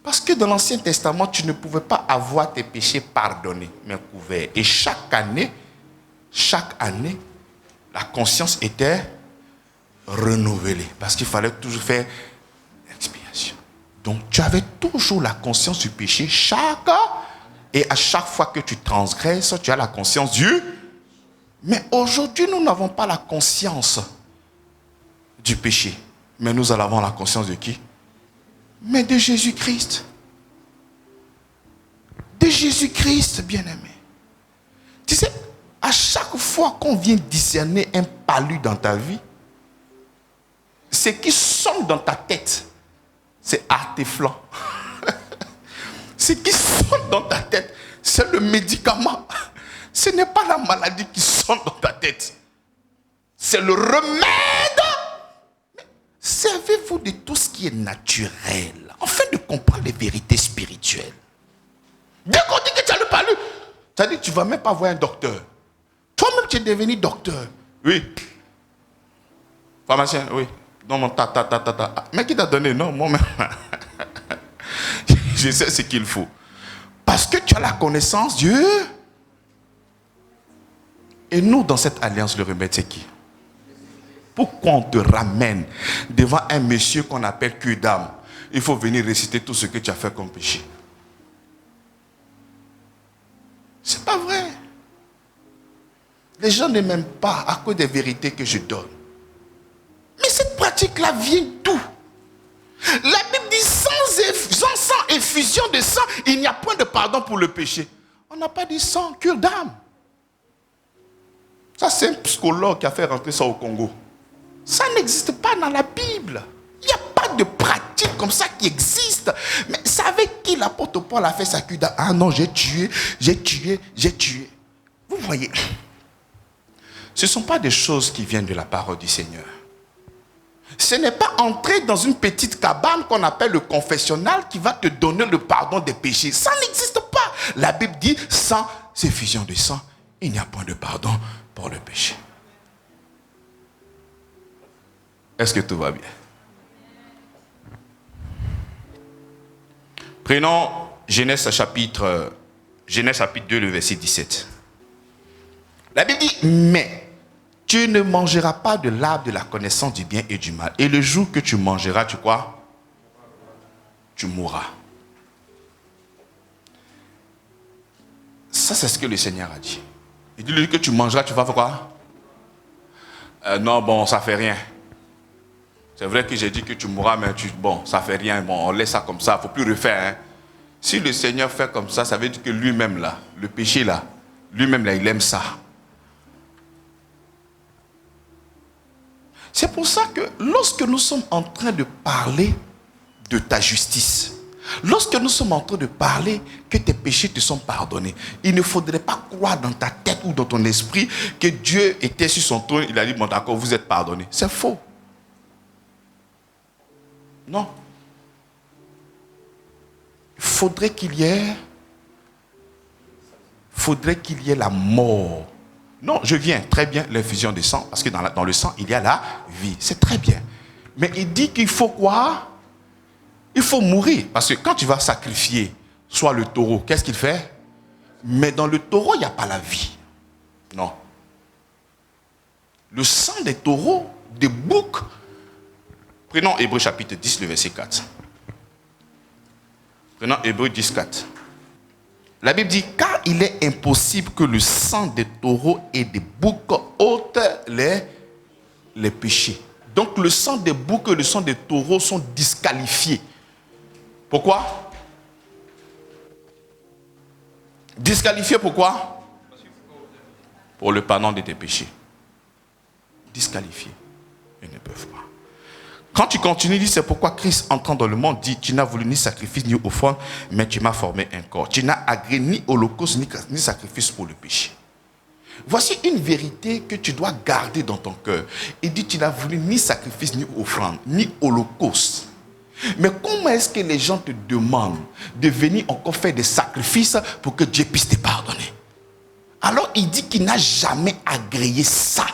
parce que dans l'Ancien Testament, tu ne pouvais pas avoir tes péchés pardonnés, mais couverts. Et chaque année, la conscience était renouvelée, parce qu'il fallait toujours faire l'expiation. Donc tu avais toujours la conscience du péché et à chaque fois que tu transgresses, tu as la conscience du... Mais aujourd'hui, nous n'avons pas la conscience du péché. Mais nous allons avoir la conscience de qui? Mais de Jésus-Christ. De Jésus-Christ, bien-aimé. Tu sais, à chaque fois qu'on vient discerner un palu dans ta vie, ce qui sonne dans ta tête, c'est artéflant. Ce qui sonne dans ta tête, c'est le médicament. Ce n'est pas la maladie qui sonne dans ta tête. C'est le remède. servez-vous de tout ce qui est naturel, afin de comprendre les vérités spirituelles. Dès qu'on dit que tu as le palu, ça dit que tu ne vas même pas voir un docteur. Toi-même, tu es devenu docteur. Oui. Pharmacien, oui. Non, mon Mais qui t'a donné? Non, moi-même. Je sais ce qu'il faut. Parce que tu as la connaissance, Dieu. Et nous, dans cette alliance, le remède, c'est qui? Pourquoi on te ramène devant un monsieur qu'on appelle cul d'âme? Il faut venir réciter tout ce que tu as fait comme péché. C'est pas vrai. Les gens ne m'aiment pas à cause des vérités que je donne. Mais cette pratique-là vient d'où? La Bible dit sans effusion de sang, il n'y a point de pardon pour le péché. On n'a pas dit sang, cure d'âme. Ça, c'est un psychologue qui a fait rentrer ça au Congo. Ça n'existe pas dans la Bible. Il n'y a pas de pratique comme ça qui existe. Mais c'est avec qui l'apôtre Paul a fait sa cure d'âme? Ah non, j'ai tué. Vous voyez, ce ne sont pas des choses qui viennent de la parole du Seigneur. Ce n'est pas entrer dans une petite cabane qu'on appelle le confessionnal qui va te donner le pardon des péchés. Ça n'existe pas. La Bible dit, sans effusion de sang, il n'y a point de pardon pour le péché. Est-ce que tout va bien? Prenons Genèse chapitre 2, le verset 17. La Bible dit, mais tu ne mangeras pas de l'arbre de la connaissance du bien et du mal. Et le jour que tu mangeras, tu quoi? Tu mourras. Ça, c'est ce que le Seigneur a dit. Il dit, le jour que tu mangeras, tu vas faire quoi? Non, bon, ça fait rien. C'est vrai que j'ai dit que tu mourras, mais bon, ça fait rien. Bon, on laisse ça comme ça, il ne faut plus refaire. Hein. Si le Seigneur fait comme ça veut dire que lui-même là, le péché là, lui-même là, il aime ça. C'est pour ça que lorsque nous sommes en train de parler de ta justice, lorsque nous sommes en train de parler que tes péchés te sont pardonnés, il ne faudrait pas croire dans ta tête ou dans ton esprit que Dieu était sur son trône, il a dit, bon d'accord, vous êtes pardonnés. C'est faux. Non. Il faudrait qu'il y ait la mort. Non, je viens, très bien, l'infusion de sang, parce que dans le sang, il y a la vie. C'est très bien. Mais il dit qu'il faut quoi? Il faut mourir. Parce que quand tu vas sacrifier, soit le taureau, qu'est-ce qu'il fait? Mais dans le taureau, il n'y a pas la vie. Non. Le sang des taureaux, des boucs. Prenons Hébreux chapitre 10, le verset 4. Prenons Hébreux 10, 4. La Bible dit, car il est impossible que le sang des taureaux et des boucs ôte les péchés. Donc le sang des boucs et le sang des taureaux sont disqualifiés. Pourquoi? Disqualifiés pourquoi? Pour le pardon de tes péchés. Disqualifiés. Ils ne peuvent pas. Quand tu continues, dit c'est pourquoi Christ entrant dans le monde dit, tu n'as voulu ni sacrifice ni offrande, mais tu m'as formé un corps. Tu n'as agréé ni holocauste ni sacrifice pour le péché. Voici une vérité que tu dois garder dans ton cœur. Il dit, tu n'as voulu ni sacrifice ni offrande, ni holocauste. Mais comment est-ce que les gens te demandent de venir encore faire des sacrifices pour que Dieu puisse te pardonner? Alors il dit qu'il n'a jamais agréé ça.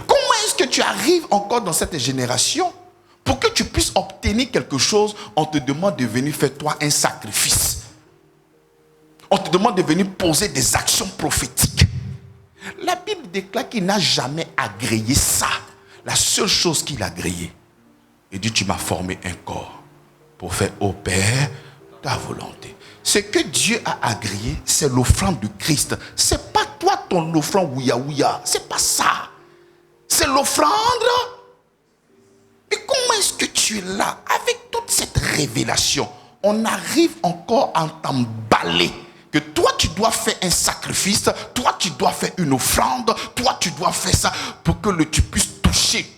Comment est-ce que tu arrives encore dans cette génération pour que tu puisses obtenir quelque chose, on te demande de venir faire toi un sacrifice. On te demande de venir poser des actions prophétiques. La Bible déclare qu'il n'a jamais agréé ça. La seule chose qu'il a agréé, il dit, tu m'as formé un corps pour faire au Père ta volonté. Ce que Dieu a agréé, c'est l'offrande de Christ. C'est pas toi ton offrande ouya ouya. C'est pas ça. C'est l'offrande. Et comment est-ce que tu es là avec toute cette révélation? On arrive encore à t'emballer que toi tu dois faire un sacrifice, toi tu dois faire une offrande, toi tu dois faire ça pour que tu puisses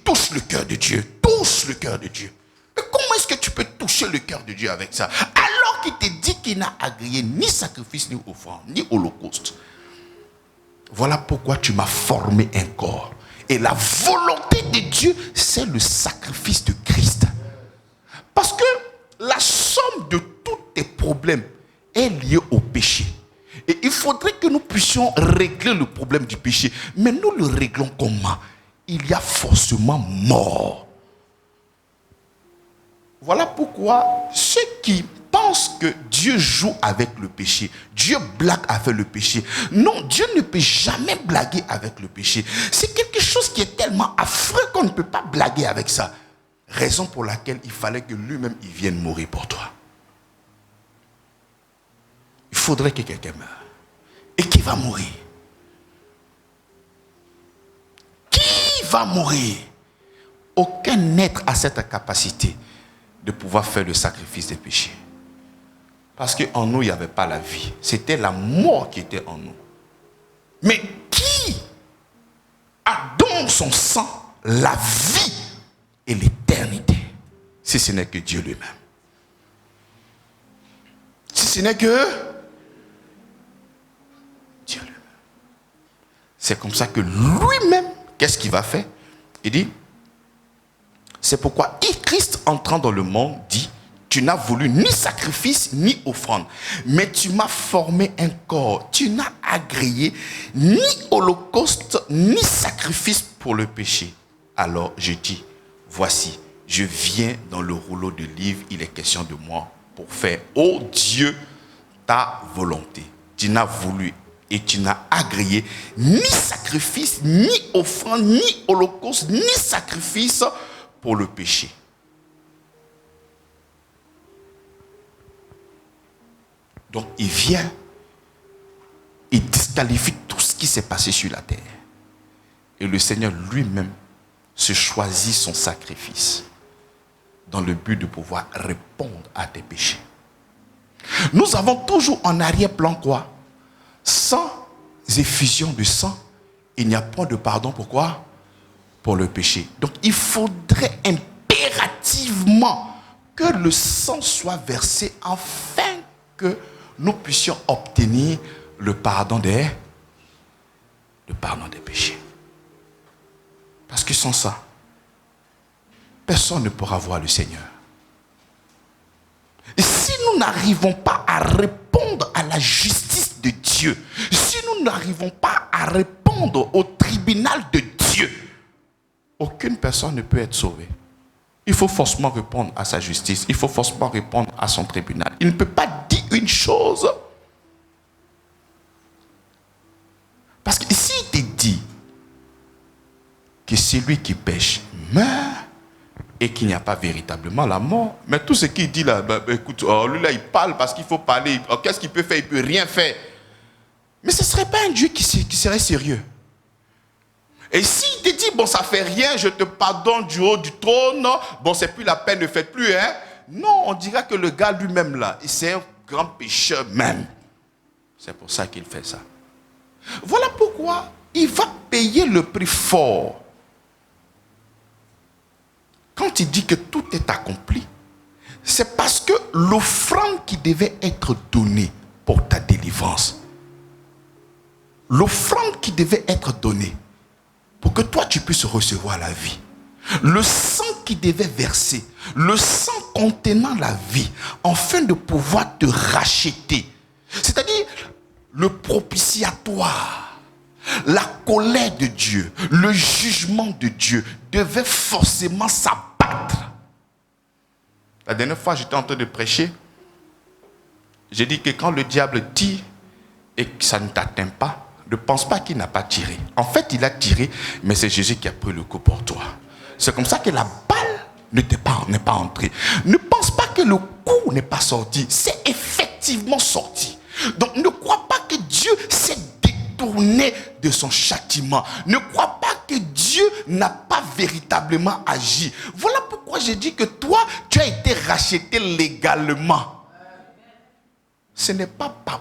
touche le cœur de Dieu. Touche le cœur de Dieu. Mais comment est-ce que tu peux toucher le cœur de Dieu avec ça? Alors qu'il te dit qu'il n'a agréé ni sacrifice, ni offrande, ni holocauste. Voilà pourquoi tu m'as formé un corps. Et la volonté de Dieu, c'est le sacrifice de Christ. Parce que la somme de tous tes problèmes est liée au péché. Et il faudrait que nous puissions régler le problème du péché. Mais nous le réglons comment? Il y a forcément mort. Voilà pourquoi ceux qui pensent que Dieu joue avec le péché, Dieu blague avec le péché. Non, Dieu ne peut jamais blaguer avec le péché. C'est quelque chose qui est tellement affreux qu'on ne peut pas blaguer avec ça. Raison pour laquelle il fallait que lui-même il vienne mourir pour toi. Il faudrait que quelqu'un meure. Et qui va mourir? Qui va mourir? Aucun être a cette capacité de pouvoir faire le sacrifice des péchés. Parce qu'en nous, il n'y avait pas la vie. C'était la mort qui était en nous. Mais qui a dans son sang la vie et l'éternité? Si ce n'est que Dieu lui-même. Si ce n'est que Dieu lui-même. C'est comme ça que lui-même, qu'est-ce qu'il va faire? Il dit, c'est pourquoi Christ entrant dans le monde dit, tu n'as voulu ni sacrifice ni offrande, mais tu m'as formé un corps. Tu n'as agréé ni holocauste ni sacrifice pour le péché. Alors je dis, voici, je viens dans le rouleau de livre, il est question de moi pour faire, ô Dieu, ta volonté. Tu n'as voulu et tu n'as agréé ni sacrifice, ni offrande, ni holocauste, ni sacrifice pour le péché. Donc il vient, il disqualifie tout ce qui s'est passé sur la terre. Et le Seigneur lui-même se choisit son sacrifice dans le but de pouvoir répondre à tes péchés. Nous avons toujours en arrière-plan quoi? Sans effusion de sang, il n'y a point de pardon. Pourquoi? Pour le péché. Donc il faudrait impérativement que le sang soit versé afin que nous puissions obtenir le pardon des péchés. Parce que sans ça, personne ne pourra voir le Seigneur. Et si nous n'arrivons pas à répondre à la justice de Dieu, si nous n'arrivons pas à répondre au tribunal de Dieu, aucune personne ne peut être sauvée. Il faut forcément répondre à sa justice. Il faut forcément répondre à son tribunal. Il ne peut pas dire une chose. Parce que s'il te dit que celui qui pêche meurt et qu'il n'y a pas véritablement la mort, mais tout ce qu'il dit là, écoute, lui là il parle parce qu'il faut parler. Qu'est-ce qu'il peut faire? Il ne peut rien faire. Mais ce ne serait pas un Dieu qui serait sérieux. Et s'il te dit, bon, ça fait rien, je te pardonne du haut du trône, bon, c'est plus la peine, ne faites plus, hein. Non, on dira que le gars lui-même, là, c'est un grand pécheur même. C'est pour ça qu'il fait ça. Voilà pourquoi il va payer le prix fort. Quand il dit que tout est accompli, c'est parce que l'offrande qui devait être donnée pour ta délivrance, l'offrande qui devait être donnée pour que toi tu puisses recevoir la vie, le sang qui devait verser, le sang contenant la vie, afin de pouvoir te racheter, c'est-à-dire le propitiatoire, la colère de Dieu, le jugement de Dieu devait forcément s'abattre. La dernière fois j'étais en train de prêcher, j'ai dit que quand le diable tire et que ça ne t'atteint pas, ne pense pas qu'il n'a pas tiré. En fait, il a tiré, mais c'est Jésus qui a pris le coup pour toi. C'est comme ça que la balle n'est pas entrée. Ne pense pas que le coup n'est pas sorti. C'est effectivement sorti. Donc, ne crois pas que Dieu s'est détourné de son châtiment. Ne crois pas que Dieu n'a pas véritablement agi. Voilà pourquoi j'ai dit que toi, tu as été racheté légalement. Ce n'est pas par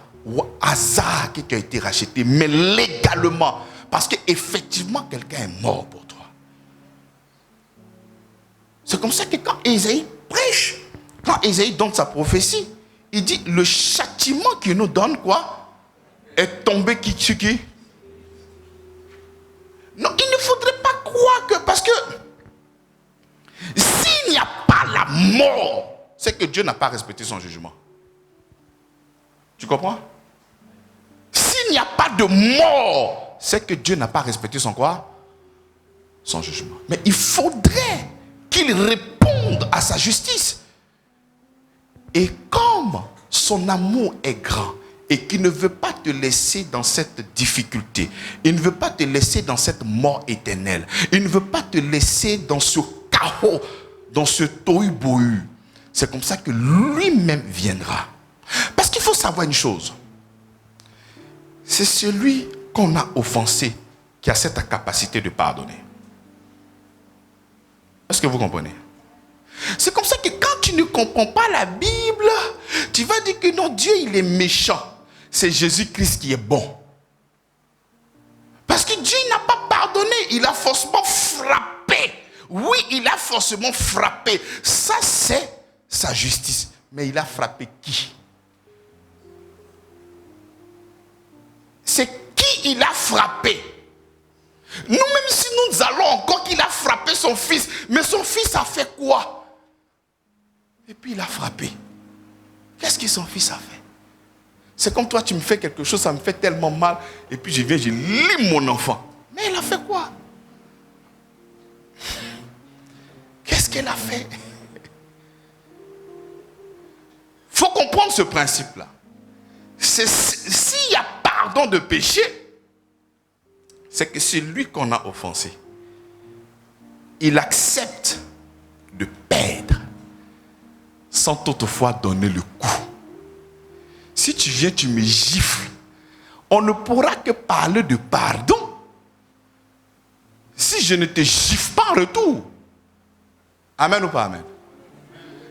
hasard que tu as été racheté, mais légalement, parce qu'effectivement quelqu'un est mort pour toi. C'est comme ça que quand Ésaïe prêche, quand Ésaïe donne sa prophétie, il dit le châtiment qu'il nous donne quoi est tombé sur qui? Non, il ne faudrait pas crois que... Parce que s'il n'y a pas la mort, c'est que Dieu n'a pas respecté son jugement. Tu comprends? S'il n'y a pas de mort, c'est que Dieu n'a pas respecté son quoi? Son jugement. Mais il faudrait qu'il réponde à sa justice. Et comme son amour est grand et qu'il ne veut pas te laisser dans cette difficulté, il ne veut pas te laisser dans cette mort éternelle, il ne veut pas te laisser dans ce chaos, dans ce tohu-bohu, c'est comme ça que lui-même viendra. Parce qu'il faut savoir une chose, c'est celui qu'on a offensé qui a cette capacité de pardonner. Est-ce que vous comprenez? C'est comme ça que quand tu ne comprends pas la Bible, tu vas dire que non, Dieu il est méchant. C'est Jésus-Christ qui est bon. Parce que Dieu n'a pas pardonné, il a forcément frappé. Oui, il a forcément frappé. Ça, c'est sa justice. Mais il a frappé qui? C'est qui il a frappé? Nous, même si nous allons encore qu'il a frappé son fils, mais son fils a fait quoi? Et puis il a frappé. Qu'est-ce que son fils a fait? C'est comme toi, tu me fais quelque chose, ça me fait tellement mal, et puis je viens, je lis mon enfant. Mais il a fait quoi? Qu'est-ce qu'elle a fait? Il faut comprendre ce principe-là. S'il y a pardon de péché, c'est que c'est lui qu'on a offensé. Il accepte de perdre sans toutefois donner le coup. Si tu viens, tu me gifles, on ne pourra que parler de pardon si je ne te gifle pas en retour. Amen ou pas amen?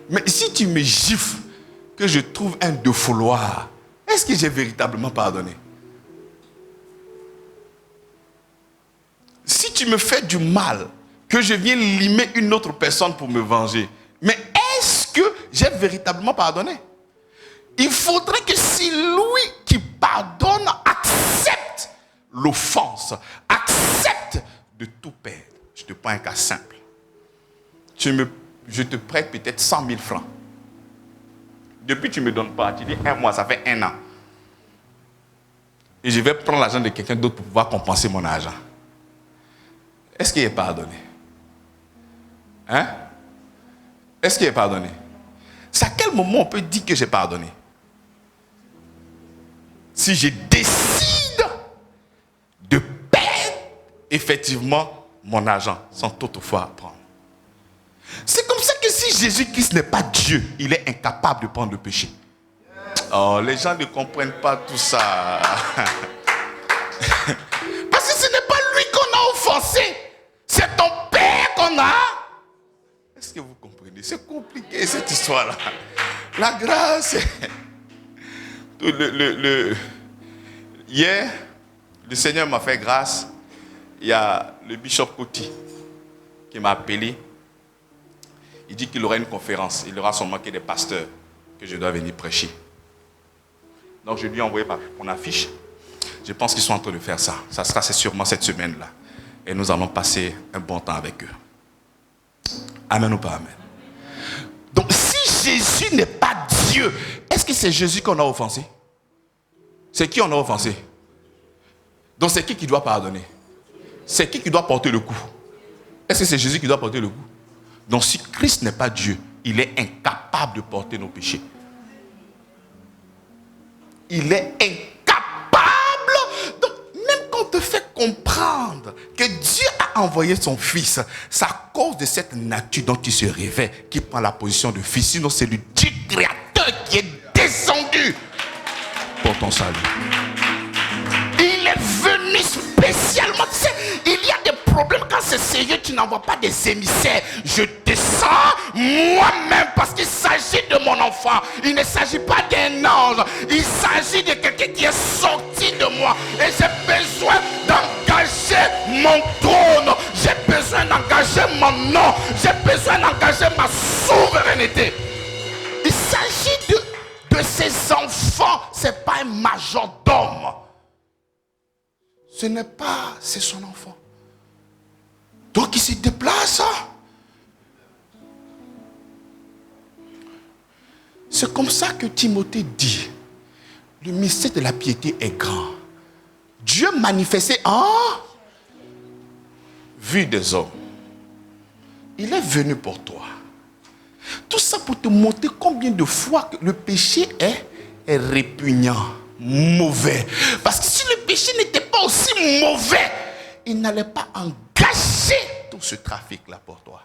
Mais si tu me gifles, que je trouve un défouloir, est-ce que j'ai véritablement pardonné? Si tu me fais du mal, que je viens limer une autre personne pour me venger, mais est-ce que j'ai véritablement pardonné? Il faudrait que si lui qui pardonne accepte l'offense, accepte de tout perdre. Je te prends un cas simple. Je te prête peut-être 100 000 francs. Depuis tu ne me donnes pas, tu dis un mois, ça fait 1 an. Et je vais prendre l'argent de quelqu'un d'autre pour pouvoir compenser mon argent. Est-ce qu'il est pardonné? Hein? Est-ce qu'il est pardonné? C'est à quel moment on peut dire que j'ai pardonné? Si je décide de perdre effectivement mon argent sans toutefois prendre. C'est comme ça que si Jésus-Christ n'est pas Dieu, il est incapable de prendre le péché. Oh, les gens ne comprennent pas tout ça. Parce que ce n'est pas lui qu'on a offensé. C'est ton père qu'on a. Est-ce que vous comprenez? C'est compliqué cette histoire-là. La grâce. Hier, le Seigneur m'a fait grâce. Il y a le bishop Koti qui m'a appelé. Il dit qu'il aura une conférence. Il aura sûrement que des pasteurs que je dois venir prêcher. Donc je lui ai envoyé mon affiche. Je pense qu'ils sont en train de faire ça. Ça sera sûrement cette semaine-là. Et nous allons passer un bon temps avec eux. Amen ou pas amen? Donc si Jésus n'est pas Dieu, est-ce que c'est Jésus qu'on a offensé? C'est qui on a offensé? Donc c'est qui doit pardonner? C'est qui doit porter le coup? Est-ce que c'est Jésus qui doit porter le coup? Donc si Christ n'est pas Dieu, il est incapable de porter nos péchés. Il est incapable. Donc même quand on te fait comprendre que Dieu a envoyé son fils, c'est à cause de cette nature dont il se révèle qui prend la position de fils. Sinon c'est le Dieu créateur qui est descendu pour ton salut. Il est venu spécialement. Tu sais, il y a des problèmes quand c'est sérieux, tu n'envoies pas des émissaires. Je descends moi-même parce qu'il s'agit de mon enfant. Il ne s'agit pas d'un ange. Il s'agit de quelqu'un qui est sorti de moi. Et j'ai besoin d'engager mon trône. J'ai besoin d'engager mon nom. J'ai besoin d'engager ma souveraineté. Il s'agit de ses enfants. Ce n'est pas un majordome. Ce n'est pas, c'est son enfant. Donc il se déplace. C'est comme ça que Timothée dit, le mystère de la piété est grand. Dieu manifesté en vue des hommes. Il est venu pour toi. Tout ça pour te montrer combien de fois le péché est répugnant, mauvais. Parce que si le péché n'était pas aussi mauvais, il n'allait pas engager tout ce trafic-là pour toi.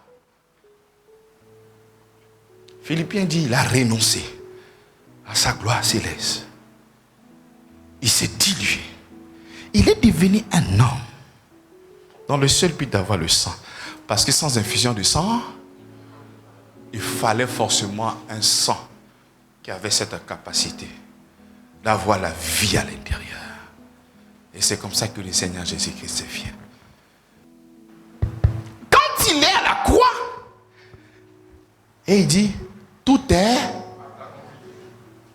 Philippiens dit, il a renoncé à sa gloire céleste. Il s'est dilué. Il est devenu un homme dans le seul but d'avoir le sang. Parce que sans infusion de sang, il fallait forcément un sang qui avait cette capacité d'avoir la vie à l'intérieur. Et c'est comme ça que le Seigneur Jésus-Christ vient. Quand il est à la croix, et il dit, tout est...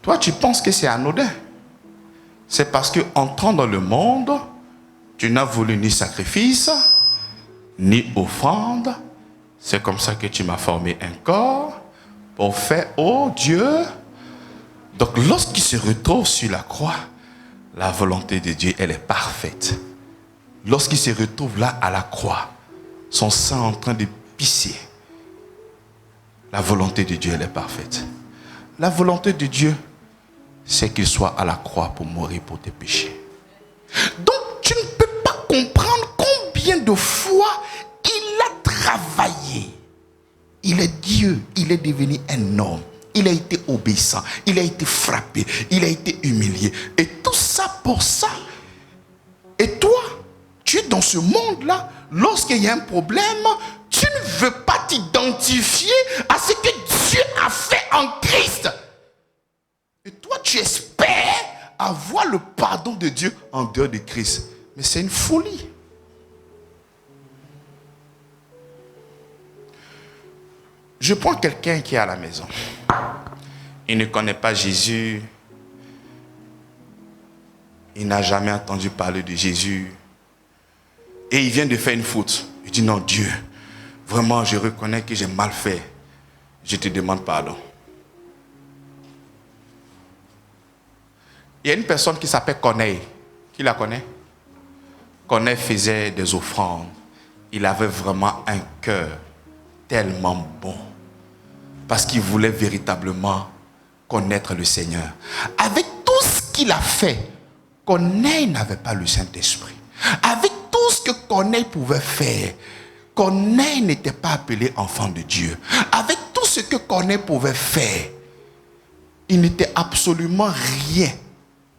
Toi, tu penses que c'est anodin. C'est parce que entrant dans le monde, tu n'as voulu ni sacrifice, ni offrande. C'est comme ça que tu m'as formé un corps pour faire, oh Dieu. Donc lorsqu'il se retrouve sur la croix, la volonté de Dieu, elle est parfaite. Lorsqu'il se retrouve là à la croix, son sang en train de pisser, la volonté de Dieu, elle est parfaite. La volonté de Dieu, c'est qu'il soit à la croix pour mourir pour tes péchés. Donc tu ne peux pas comprendre combien de fois il a travaillé. Il est Dieu, il est devenu un homme. Il a été obéissant, il a été frappé, il a été humilié. Et tout ça pour ça. Et toi, tu es dans ce monde-là, lorsqu'il y a un problème, tu ne veux pas t'identifier à ce que Dieu a fait en Christ. Et toi, tu espères avoir le pardon de Dieu en dehors de Christ. Mais c'est une folie. Je prends quelqu'un qui est à la maison. Il ne connaît pas Jésus. Il n'a jamais entendu parler de Jésus. Et il vient de faire une faute. Il dit, non, Dieu, vraiment, je reconnais que j'ai mal fait. Je te demande pardon. Il y a une personne qui s'appelle Corneille. Qui la connaît? Corneille faisait des offrandes. Il avait vraiment un cœur tellement bon. Parce qu'il voulait véritablement connaître le Seigneur. Avec tout ce qu'il a fait, Corneille n'avait pas le Saint-Esprit. Avec tout ce que Corneille pouvait faire, Corneille n'était pas appelé enfant de Dieu. Avec tout ce que Corneille pouvait faire, il n'était absolument rien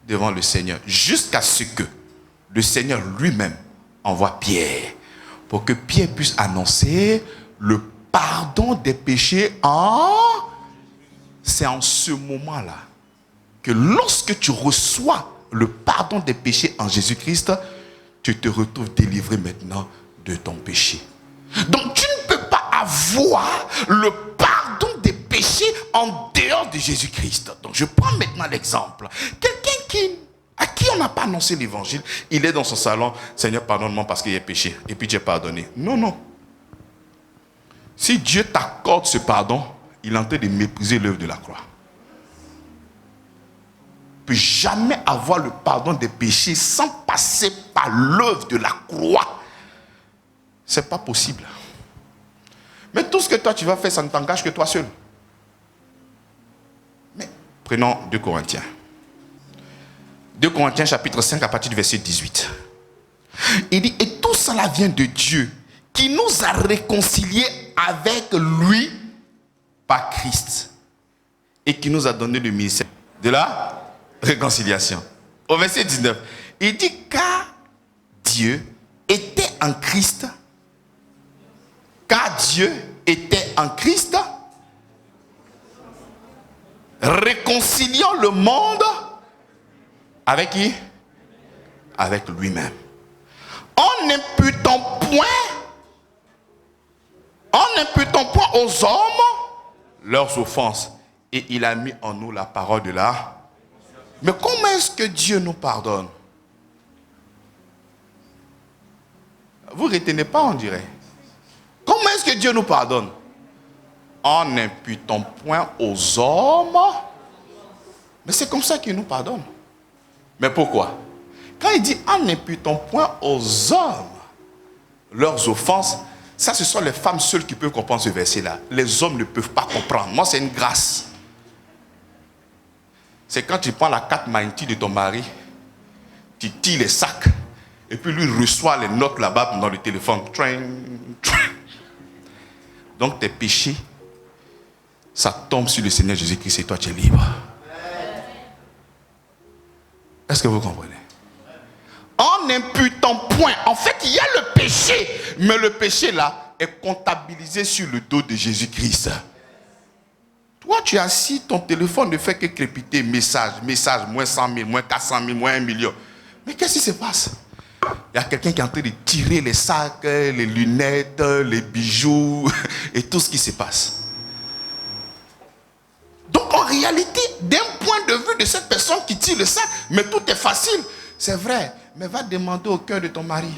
devant le Seigneur. Jusqu'à ce que le Seigneur lui-même envoie Pierre pour que Pierre puisse annoncer le pardon des péchés C'est en ce moment-là que lorsque tu reçois le pardon des péchés en Jésus-Christ, tu te retrouves délivré maintenant de ton péché. Donc tu ne peux pas avoir le pardon des péchés en dehors de Jésus-Christ. Donc je prends maintenant l'exemple. Quelqu'un à qui on n'a pas annoncé l'évangile, il est dans son salon, Seigneur pardonne-moi parce qu'il y a péché, et puis tu es pardonné. Non, non. Si Dieu t'accorde ce pardon, il est en train de mépriser l'œuvre de la croix. Il ne peut jamais avoir le pardon des péchés sans passer par l'œuvre de la croix. Ce n'est pas possible. Mais tout ce que toi tu vas faire, ça ne t'engage que toi seul. Mais prenons 2 Corinthiens. 2 Corinthiens chapitre 5 à partir du verset 18. Il dit, et tout cela vient de Dieu qui nous a réconciliés avec lui par Christ et qui nous a donné le ministère de la réconciliation. Au verset 19, il dit, car Dieu était en Christ, réconciliant le monde avec qui? Avec lui-même. En n'imputant point aux hommes leurs offenses. Et il a mis en nous la parole de la... Mais comment est-ce que Dieu nous pardonne? Vous ne retenez pas, on dirait. que Dieu nous pardonne? En n'imputant point aux hommes. Mais c'est comme ça qu'il nous pardonne. Mais pourquoi? Quand il dit en n'imputant point aux hommes leurs offenses, ça ce sont les femmes seules qui peuvent comprendre ce verset-là. Les hommes ne peuvent pas comprendre. Moi c'est une grâce. C'est quand tu prends la carte Mighty de ton mari, tu tires les sacs, et puis lui reçoit les notes là-bas dans le téléphone. Donc tes péchés, ça tombe sur le Seigneur Jésus-Christ et toi tu es libre. Est-ce que vous comprenez? En n'imputant point. En fait, il y a le péché. Mais le péché là est comptabilisé sur le dos de Jésus-Christ. Toi, tu es assis, ton téléphone ne fait que crépiter. Message, moins 100 000, moins 400 000, moins 1 million. Mais qu'est-ce qui se passe? Il y a quelqu'un qui est en train de tirer les sacs, les lunettes, les bijoux et tout ce qui se passe. Donc en réalité, d'un point de vue de cette personne qui tire le sac, mais tout est facile. C'est vrai, mais va demander au cœur de ton mari.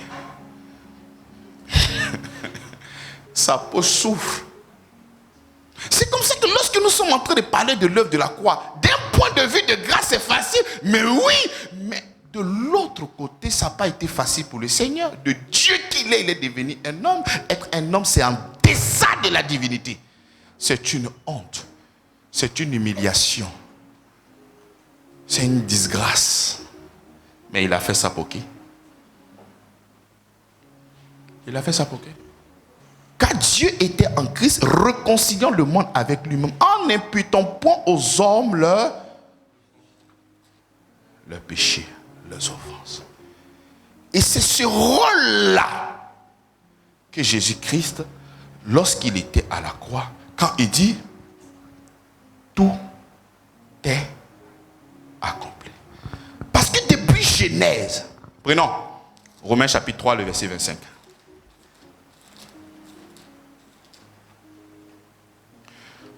Sa peau souffre. C'est comme ça que lorsque nous sommes en train de parler de l'œuvre de la croix, d'un point de vue de grâce, c'est facile. Mais oui, mais de l'autre côté, ça n'a pas été facile pour le Seigneur. De Dieu qu'il est, il est devenu un homme. Être un homme, c'est en deçà de la divinité. C'est une honte. C'est une humiliation. C'est une disgrâce. Mais il a fait ça pour qui? Il a fait ça pour qui? Car Dieu était en Christ, réconciliant le monde avec lui-même, en n'imputant point aux hommes leur péché, leurs offenses. Et c'est ce rôle-là que Jésus-Christ, lorsqu'il était à la croix, quand il dit tout est accompli. Parce que depuis Genèse, prenons Romains chapitre 3, le verset 25.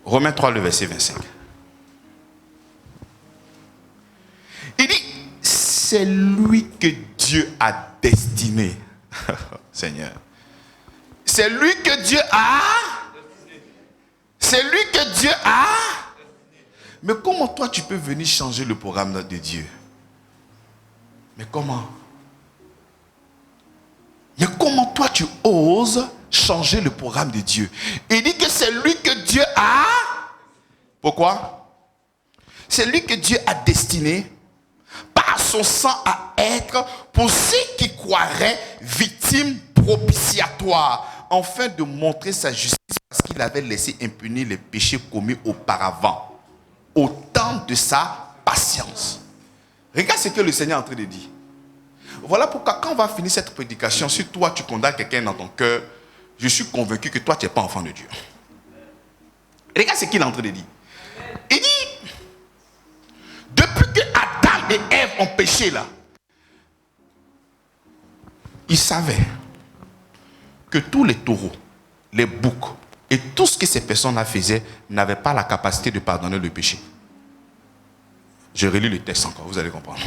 Romains 3, le verset 25. Il dit, c'est lui que Dieu a destiné. Seigneur. C'est lui que Dieu a. C'est lui que Dieu a. Mais comment toi tu peux venir changer le programme de Dieu? Mais comment? Mais comment toi tu oses changer le programme de Dieu? Il dit que c'est lui que Dieu a. Pourquoi? C'est lui que Dieu a destiné par son sang à être pour ceux qui croiraient victime propitiatoire, afin de montrer sa justice parce qu'il avait laissé impunis les péchés commis auparavant, au temps de sa patience. Regarde ce que le Seigneur est en train de dire. Voilà pourquoi quand on va finir cette prédication, si toi tu condamnes quelqu'un dans ton cœur, je suis convaincu que toi tu n'es pas enfant de Dieu. Regarde ce qu'il est en train de dire. Il dit, depuis que Adam et Ève ont péché là, ils savaient que tous les taureaux, les boucs et tout ce que ces personnes-là faisaient n'avaient pas la capacité de pardonner le péché. Je relis le texte encore, vous allez comprendre.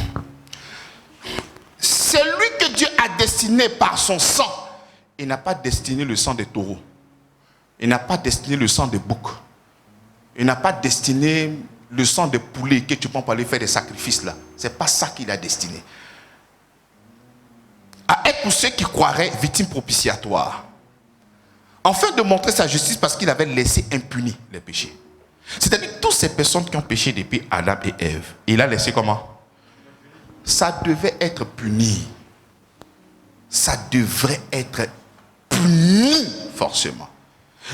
C'est lui que Dieu a destiné par son sang. Il n'a pas destiné le sang des taureaux. Il n'a pas destiné le sang des boucs. Il n'a pas destiné le sang des poulets que tu prends pour aller faire des sacrifices là. Ce n'est pas ça qu'il a destiné. À être pour ceux qui croiraient victime propitiatoire. Afin de montrer sa justice parce qu'il avait laissé impunis les péchés. C'est-à-dire toutes ces personnes qui ont péché depuis Adam et Ève. Il a laissé comment? Ça devait être puni. Ça devrait être puni forcément.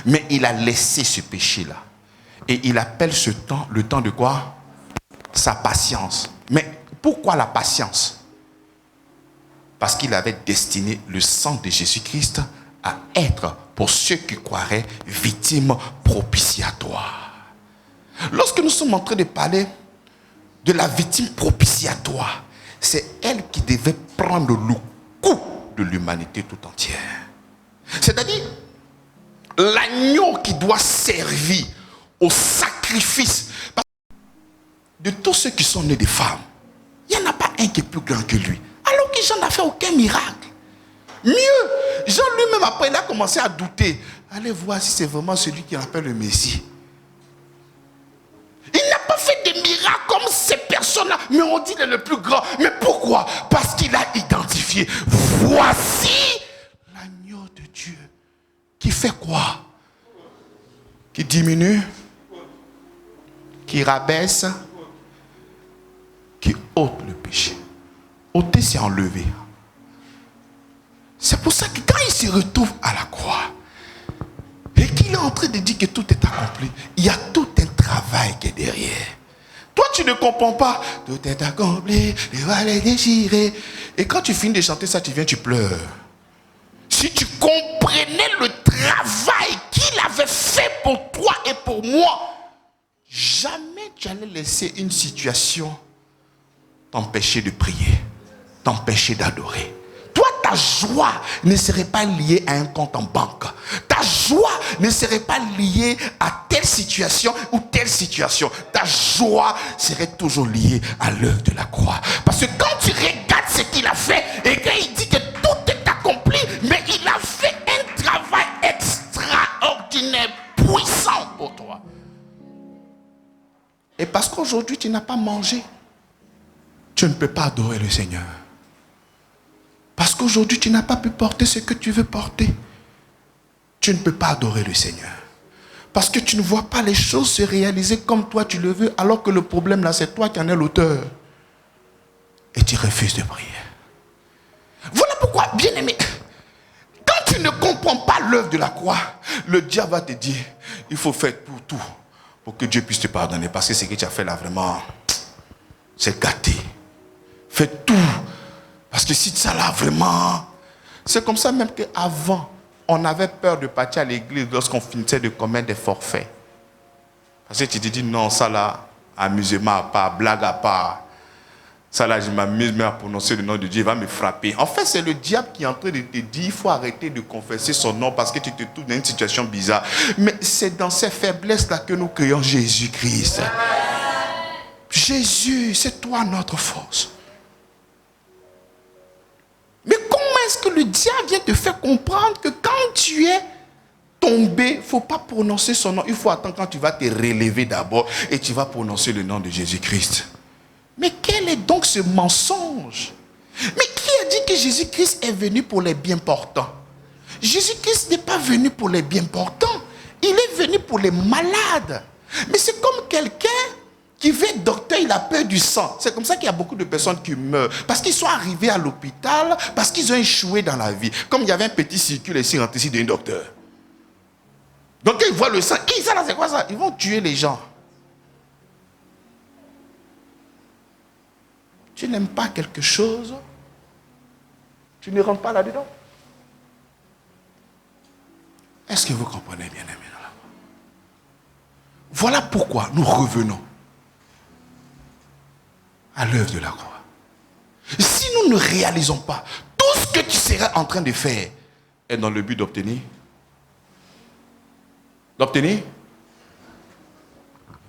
Mais il a laissé ce péché-là. Et il appelle ce temps, le temps de quoi? Sa patience. Mais pourquoi la patience? Parce qu'il avait destiné le sang de Jésus-Christ à être, pour ceux qui croiraient, victime propitiatoire. Lorsque nous sommes en train de parler de la victime propitiatoire, c'est elle qui devait prendre le coup de l'humanité tout entière. C'est-à-dire, l'agneau qui doit servir au sacrifice de tous ceux qui sont nés de femmes. Il n'y en a pas un qui est plus grand que lui. Alors que Jean n'a fait aucun miracle. Mieux, Jean lui-même après, il a commencé à douter. allez voir si c'est vraiment celui qui appelle le Messie. Il n'a pas fait des miracles comme ces personnes-là, mais on dit qu'il est le plus grand. Mais pourquoi? Parce qu'il a identifié, voici l'agneau de Dieu. Qui fait quoi? Qui diminue, qui rabaisse, qui ôte le péché. Ôter, c'est enlever. C'est pour ça que quand il se retrouve à la croix et qu'il est en train de dire que tout est accompli, il y a tout un travail qui est derrière. Toi, tu ne comprends pas. Tout est accompli, les voiles déchirées. Et quand tu finis de chanter ça, tu viens, tu pleures. Si tu comprenais le travail qu'il avait fait pour toi et pour moi, jamais tu allais laisser une situation t'empêcher de prier, t'empêcher d'adorer. Toi, ta joie ne serait pas liée à un compte en banque. Ta joie ne serait pas liée à telle situation ou telle situation. Ta joie serait toujours liée à l'œuvre de la croix. Parce que quand tu regardes ce qu'il a fait et quand il dit que tout est accompli, mais il a fait un travail extraordinaire, puissant pour toi. Et parce qu'aujourd'hui tu n'as pas mangé, tu ne peux pas adorer le Seigneur. Parce qu'aujourd'hui, tu n'as pas pu porter ce que tu veux porter. Tu ne peux pas adorer le Seigneur. Parce que tu ne vois pas les choses se réaliser comme toi tu le veux, alors que le problème là, c'est toi qui en es l'auteur. Et tu refuses de prier. Voilà pourquoi, bien aimé, quand tu ne comprends pas l'œuvre de la croix, le diable va te dire, il faut faire tout pour que Dieu puisse te pardonner. Parce que ce que tu as fait là, vraiment, c'est gâté. Fais tout. Parce que si ça là, vraiment... C'est comme ça même qu'avant, on avait peur de partir à l'église lorsqu'on finissait de commettre des forfaits. Parce que tu te dis, non, ça là, amusement à part, blague à part. Ça là, je m'amuse même à prononcer le nom de Dieu, il va me frapper. En fait, c'est le diable qui est en train de te dire, il faut arrêter de confesser son nom parce que tu te trouves dans une situation bizarre. Mais c'est dans ces faiblesses-là que nous créons Jésus-Christ. Jésus, c'est toi notre force. Mais comment est-ce que le diable vient te faire comprendre que quand tu es tombé, il ne faut pas prononcer son nom. Il faut attendre quand tu vas te relever d'abord et tu vas prononcer le nom de Jésus-Christ. Mais quel est donc ce mensonge? Mais qui a dit que Jésus-Christ est venu pour les bien portants? Jésus-Christ n'est pas venu pour les bien portants. Il est venu pour les malades. Mais c'est comme quelqu'un qui veut être docteur, il a peur du sang. C'est comme ça qu'il y a beaucoup de personnes qui meurent. Parce qu'ils sont arrivés à l'hôpital, parce qu'ils ont échoué dans la vie. Comme il y avait un petit circuit ici, rentré ici d'un docteur. Donc quand ils voient le sang, ça là c'est quoi ça? Ils vont tuer les gens. Tu n'aimes pas quelque chose, tu ne rentres pas là-dedans. Est-ce que vous comprenez bien, amis? Voilà pourquoi nous revenons à l'œuvre de la croix. Si nous ne réalisons pas tout ce que tu seras en train de faire est dans le but d'obtenir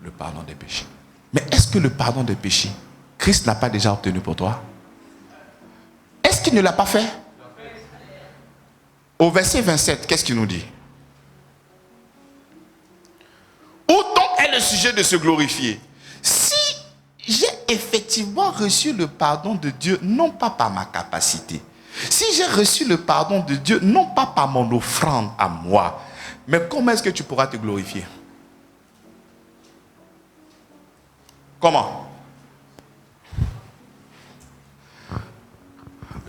le pardon des péchés. Mais est-ce que le pardon des péchés, Christ n'a pas déjà obtenu pour toi? Est-ce qu'il ne l'a pas fait? Au verset 27, qu'est-ce qu'il nous dit? Où donc est le sujet de se glorifier? Si j'ai effectivement reçu le pardon de Dieu, non pas par ma capacité. Si j'ai reçu le pardon de Dieu, non pas par mon offrande à moi. Mais comment est-ce que tu pourras te glorifier? Comment?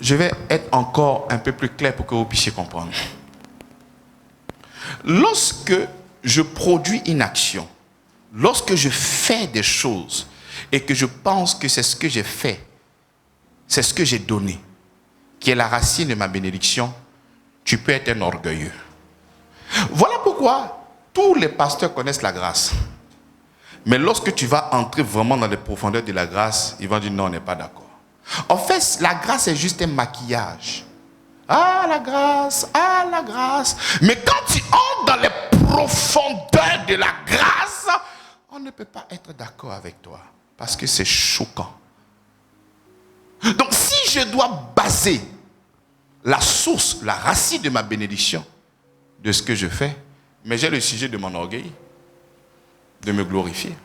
Je vais être encore un peu plus clair pour que vous puissiez comprendre. Lorsque je produis une action, lorsque je fais des choses et que je pense que c'est ce que j'ai fait, c'est ce que j'ai donné, qui est la racine de ma bénédiction, tu peux être un orgueilleux. Voilà pourquoi tous les pasteurs connaissent la grâce. Mais lorsque tu vas entrer vraiment dans les profondeurs de la grâce, ils vont dire non, on n'est pas d'accord. En fait, la grâce est juste un maquillage. Ah, la grâce, ah, la grâce. Mais quand tu entres dans les profondeurs de la grâce, on ne peut pas être d'accord avec toi. Parce que c'est choquant. Donc, si je dois baser la source, la racine de ma bénédiction, de ce que je fais, Mais j'ai le sujet de mon orgueil, de me glorifier.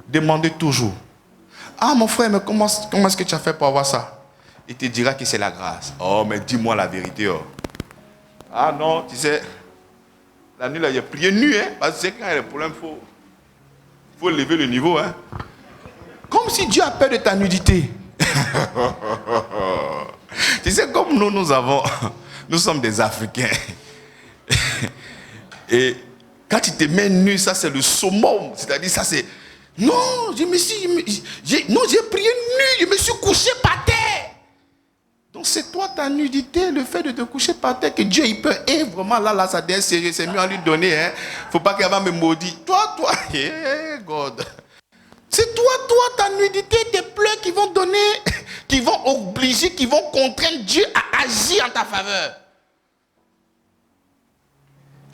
Demandez toujours. Ah mon frère, mais comment est-ce que tu as fait pour avoir ça? Il te dira que c'est la grâce. Oh, mais dis-moi la vérité. Oh. Ah non, tu sais, la nuit là, il a prié nu, hein, parce que c'est quand il y a des problèmes, il faut lever le niveau. Hein. Comme si Dieu a peur de ta nudité. Tu sais, comme nous sommes des Africains. Et quand tu te mets nu, ça c'est le summum. C'est-à-dire, ça c'est... Non, j'ai prié nu, je me suis couché par terre. Donc c'est toi ta nudité, le fait de te coucher par terre, que Dieu il peut. Et vraiment là, ça devient sérieux, c'est mieux à lui donner. Hein. Faut pas qu'elle va me maudire. Toi, hey God. C'est toi, ta nudité, tes pleurs qui vont donner, qui vont obliger, qui vont contraindre Dieu à agir en ta faveur.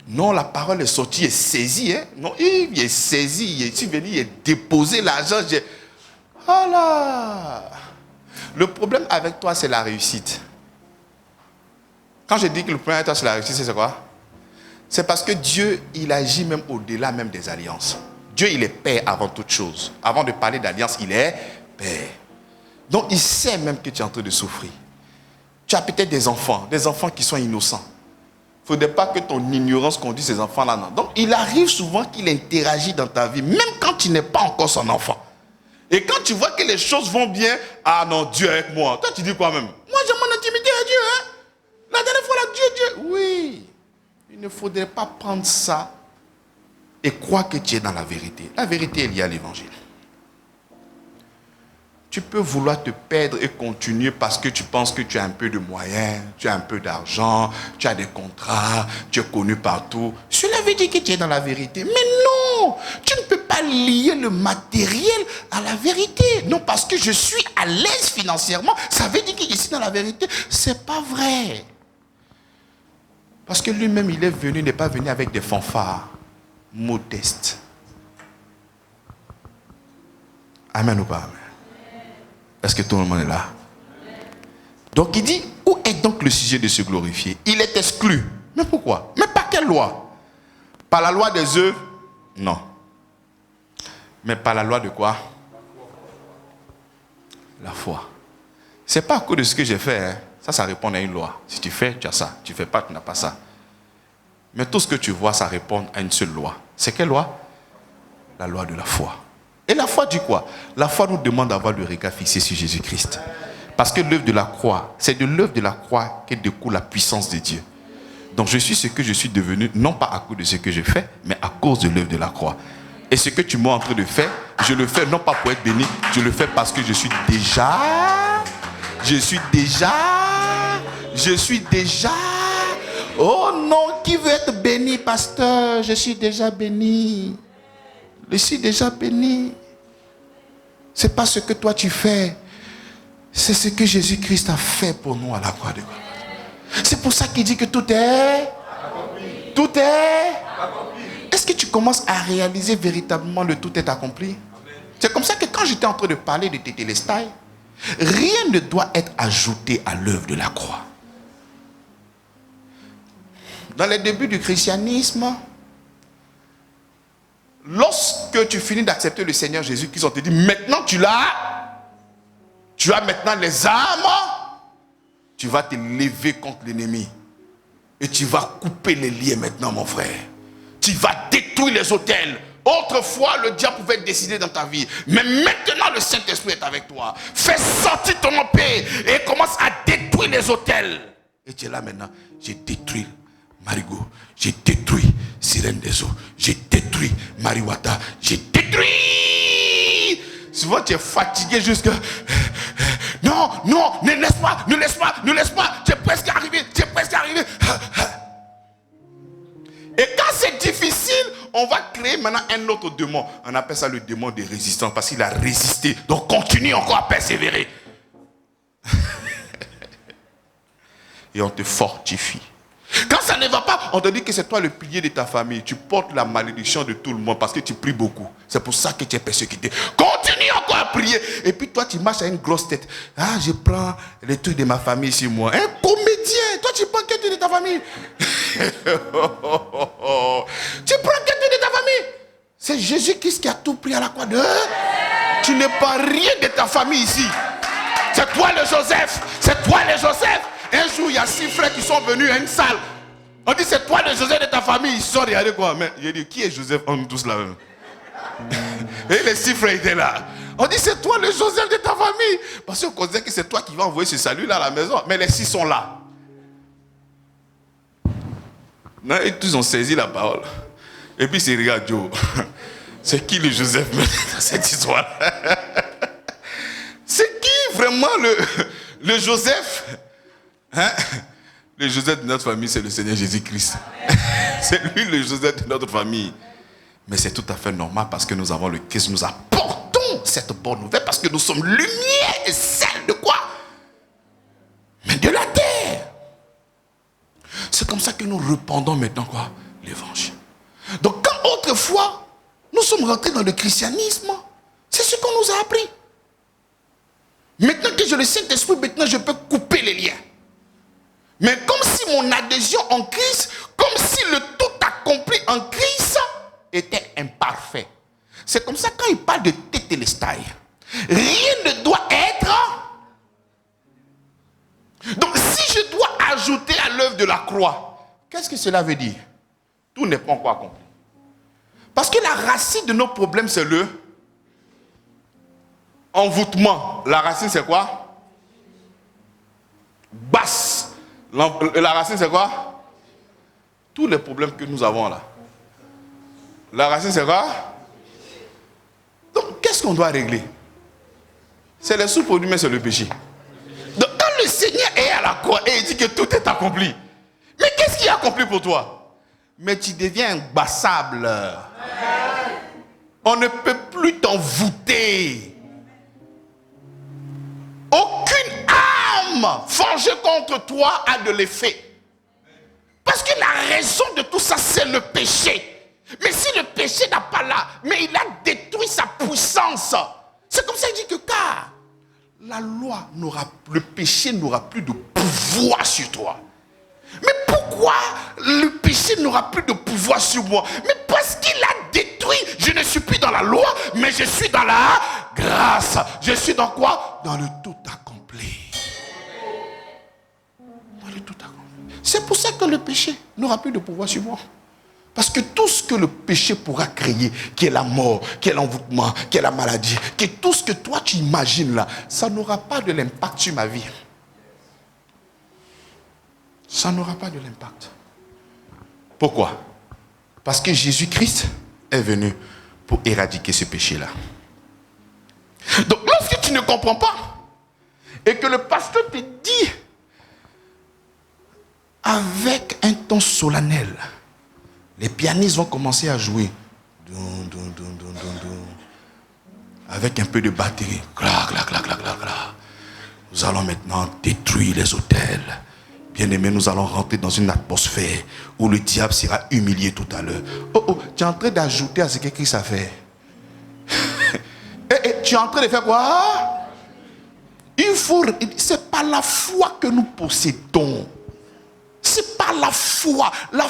Non, la parole est sortie, est saisie. Hein? Non, il est saisi, il est venu, il est déposé l'argent. Voilà. Le problème avec toi, c'est la réussite. Quand je dis que le problème avec toi, c'est la réussite, c'est quoi? C'est parce que Dieu, il agit même au-delà même des alliances. Dieu, il est Père avant toute chose. Avant de parler d'alliance, il est Père. Donc, il sait même que tu es en train de souffrir. Tu as peut-être des enfants qui sont innocents. Il ne faudrait pas que ton ignorance conduise ces enfants-là. Non. Donc, il arrive souvent qu'il interagit dans ta vie, même quand tu n'es pas encore son enfant. Et quand tu vois que les choses vont bien, ah non, Dieu est avec moi. Toi, tu dis quoi même? Moi, j'ai mon intimité à Dieu. Hein? La dernière fois, là, Dieu. Oui. Il ne faudrait pas prendre ça et croire que tu es dans la vérité. La vérité est liée à l'évangile. Tu peux vouloir te perdre et continuer parce que tu penses que tu as un peu de moyens, tu as un peu d'argent, tu as des contrats, tu es connu partout. Cela veut dire que tu es dans la vérité. Mais non, tu ne peux pas lier le matériel à la vérité. Non, parce que je suis à l'aise financièrement, ça veut dire que je suis dans la vérité. C'est pas vrai. Parce que lui-même, il n'est pas venu avec des fanfares modestes. Amen ou pas amen? Est-ce que tout le monde est là? Donc il dit, où est donc le sujet de se glorifier? Il est exclu. Mais pourquoi? Mais par quelle loi? Par la loi des œuvres? Non. Mais par la loi de quoi? La foi. C'est pas à cause de ce que j'ai fait. Hein. Ça répond à une loi. Si tu fais, tu as ça. Tu fais pas, tu n'as pas ça. Mais tout ce que tu vois, ça répond à une seule loi. C'est quelle loi? La loi de la foi. Et la foi dit quoi? La foi nous demande d'avoir le regard fixé sur Jésus-Christ. Parce que l'œuvre de la croix, c'est de l'œuvre de la croix que découle la puissance de Dieu. Donc je suis ce que je suis devenu, non pas à cause de ce que je fais, mais à cause de l'œuvre de la croix. Et ce que tu m'as en train de faire, je le fais non pas pour être béni, je le fais parce que je suis déjà... Oh non, qui veut être béni, pasteur? Je suis déjà béni. Je suis déjà béni. Ce n'est pas ce que toi tu fais. C'est ce que Jésus-Christ a fait pour nous à la croix de Golgotha. C'est pour ça qu'il dit que tout est accompli. Tout est accompli. Est-ce que tu commences à réaliser véritablement le tout est accompli? Amen. C'est comme ça que quand j'étais en train de parler de Tétélestai, rien ne doit être ajouté à l'œuvre de la croix. Dans les débuts du christianisme, lorsque tu finis d'accepter le Seigneur Jésus-Christ, on te dit, maintenant tu as maintenant les armes, tu vas te lever contre l'ennemi. Et tu vas couper les liens maintenant, mon frère. Tu vas détruire les autels. Autrefois, le diable pouvait décider dans ta vie. Mais maintenant, le Saint-Esprit est avec toi. Fais sortir ton épée et commence à détruire les autels. Et tu es là maintenant. J'ai détruit Marigot. J'ai détruit Sirène des eaux. J'ai détruit Mariwata. J'ai détruit. Souvent, tu es fatigué jusqu'à... Non, ne laisse pas. Tu es presque arrivé. Et quand c'est difficile, on va créer maintenant un autre démon. On appelle ça le démon de résistance parce qu'il a résisté. Donc continue encore à persévérer. Et on te fortifie. Quand ça ne va pas, on te dit que c'est toi le pilier de ta famille. Tu portes la malédiction de tout le monde parce que tu pries beaucoup. C'est pour ça que tu es persécuté. Continue encore à prier. Et puis toi, tu marches à une grosse tête. Ah, je prends les trucs de ma famille sur moi. Un comédien. Toi, tu prends que tu de ta famille. Tu prends quelqu'un de ta famille. C'est Jésus-Christ qui a tout pris à la croix. Tu n'es pas rien de ta famille ici. C'est toi le Joseph. C'est toi le Joseph. Un jour, il y a 6 frères qui sont venus à une salle. On dit, c'est toi le Joseph de ta famille. Ils sont regardés quoi. Mais il dit, qui est Joseph en nous tous là? Et les 6 frères étaient là. On dit, c'est toi le Joseph de ta famille. Parce qu'on considère que c'est toi qui vas envoyer ce salut là à la maison. Mais les 6 sont là. Non, et tous ont saisi la parole. Et puis c'est regarde Joe. C'est qui le Joseph dans cette histoire? C'est qui vraiment le Joseph? Hein? Le Joseph de notre famille, c'est le Seigneur Jésus-Christ. C'est lui le Joseph de notre famille. Mais c'est tout à fait normal parce que nous avons le Christ. Nous apportons cette bonne nouvelle parce que nous sommes lumière et sel de quoi? Mais de la terre. C'est comme ça que nous répandons maintenant quoi? L'évangile. Donc quand autrefois, nous sommes rentrés dans le christianisme, c'est ce qu'on nous a appris. Maintenant que j'ai le Saint-Esprit, maintenant je peux couper les liens. Mais comme si mon adhésion en Christ, comme si le tout accompli en Christ était imparfait. C'est comme ça quand il parle de tétélestai. Rien ne doit être. Donc si je dois ajouter à l'œuvre de la croix, qu'est-ce que cela veut dire? Tout n'est pas encore accompli. Parce que la racine de nos problèmes, c'est le envoûtement. La racine, c'est quoi? Basse. La racine, c'est quoi? Tous les problèmes que nous avons là. La racine, c'est quoi? Donc, qu'est-ce qu'on doit régler? C'est les sous-produits, mais c'est le péché. Donc, quand le Seigneur est à la croix et il dit que tout est accompli, mais qu'est-ce qui est accompli pour toi? Mais tu deviens imbassable. On ne peut plus t'envoûter. Aucune âme forgée contre toi a de l'effet. Parce que la raison de tout ça, c'est le péché. Mais si le péché n'a pas là, mais il a détruit sa puissance. C'est comme ça qu'il dit que car la loi le péché n'aura plus de pouvoir sur toi. Mais pourquoi le péché n'aura plus de pouvoir sur moi? Mais parce qu'il a détruit. Je ne suis plus dans la loi, mais je suis dans la grâce. Je suis dans quoi? Dans le tout accompli. Dans le tout accompli. C'est pour ça que le péché n'aura plus de pouvoir sur moi. Parce que tout ce que le péché pourra créer, qui est la mort, qui est l'envoûtement, qui est la maladie, qui est tout ce que toi tu imagines là, ça n'aura pas de l'impact sur ma vie. Ça n'aura pas de l'impact. Pourquoi? Parce que Jésus-Christ est venu pour éradiquer ce péché-là. Donc lorsque tu ne comprends pas et que le pasteur te dit avec un ton solennel, les pianistes vont commencer à jouer avec un peu de batterie. Nous allons maintenant détruire les autels. Bien-aimés, nous allons rentrer dans une atmosphère où le diable sera humilié tout à l'heure. Oh, tu es en train d'ajouter à ce que Christ a fait. Tu es en train de faire quoi? C'est pas la foi que nous possédons. C'est pas la foi. La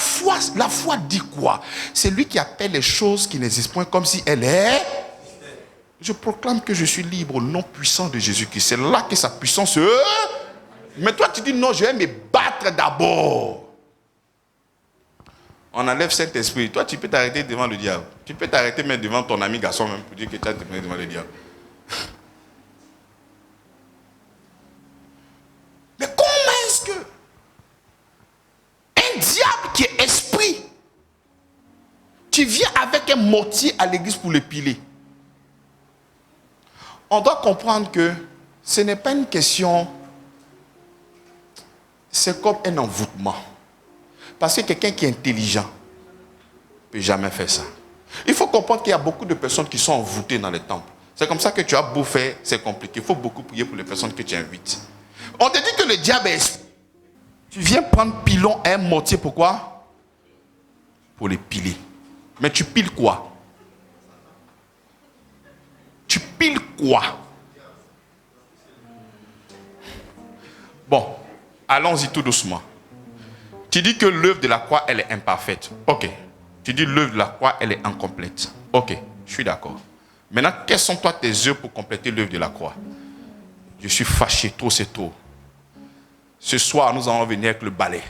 foi dit quoi? C'est lui qui appelle les choses qui n'existent point comme si elle est. Je proclame que je suis libre au nom puissant de Jésus-Christ. C'est là que sa puissance. Mais toi tu dis non, je vais me battre d'abord. On enlève Saint-Esprit. Toi tu peux t'arrêter devant le diable. Tu peux t'arrêter même devant ton ami garçon même pour dire que tu as été devant le diable. Mais comment est-ce que un diable qui est esprit, tu viens avec un mortier à l'église pour le piler? On doit comprendre que ce n'est pas une question. C'est comme un envoûtement. Parce que quelqu'un qui est intelligent ne peut jamais faire ça. Il faut comprendre qu'il y a beaucoup de personnes qui sont envoûtées dans les temples. C'est comme ça que tu as beau faire, c'est compliqué. Il faut beaucoup prier pour les personnes que tu invites. On te dit que le diable est... Tu viens prendre pilon et un mortier, pourquoi? Pour les piler. Mais tu piles quoi? Tu piles quoi? Bon, allons-y tout doucement. Tu dis que l'œuvre de la croix, elle est imparfaite. Ok. Tu dis l'œuvre de la croix, elle est incomplète. Ok, je suis d'accord. Maintenant, quelles sont toi tes œuvres pour compléter l'œuvre de la croix? Je suis fâché, trop c'est trop. Ce soir, nous allons venir avec le balai.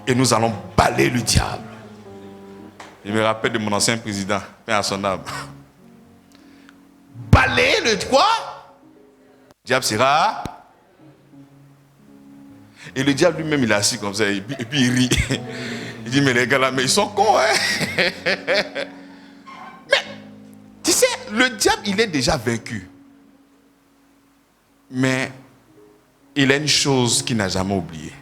Et nous allons balayer le diable. Je me rappelle de mon ancien président, paix à son âme. Balayer le quoi? Le diable sera. Et le diable lui-même, il est assis comme ça, et puis il rit. Il dit, mais les gars là, mais ils sont cons, hein? Mais, tu sais, le diable, il est déjà vaincu. Mais, il a une chose qu'il n'a jamais oubliée.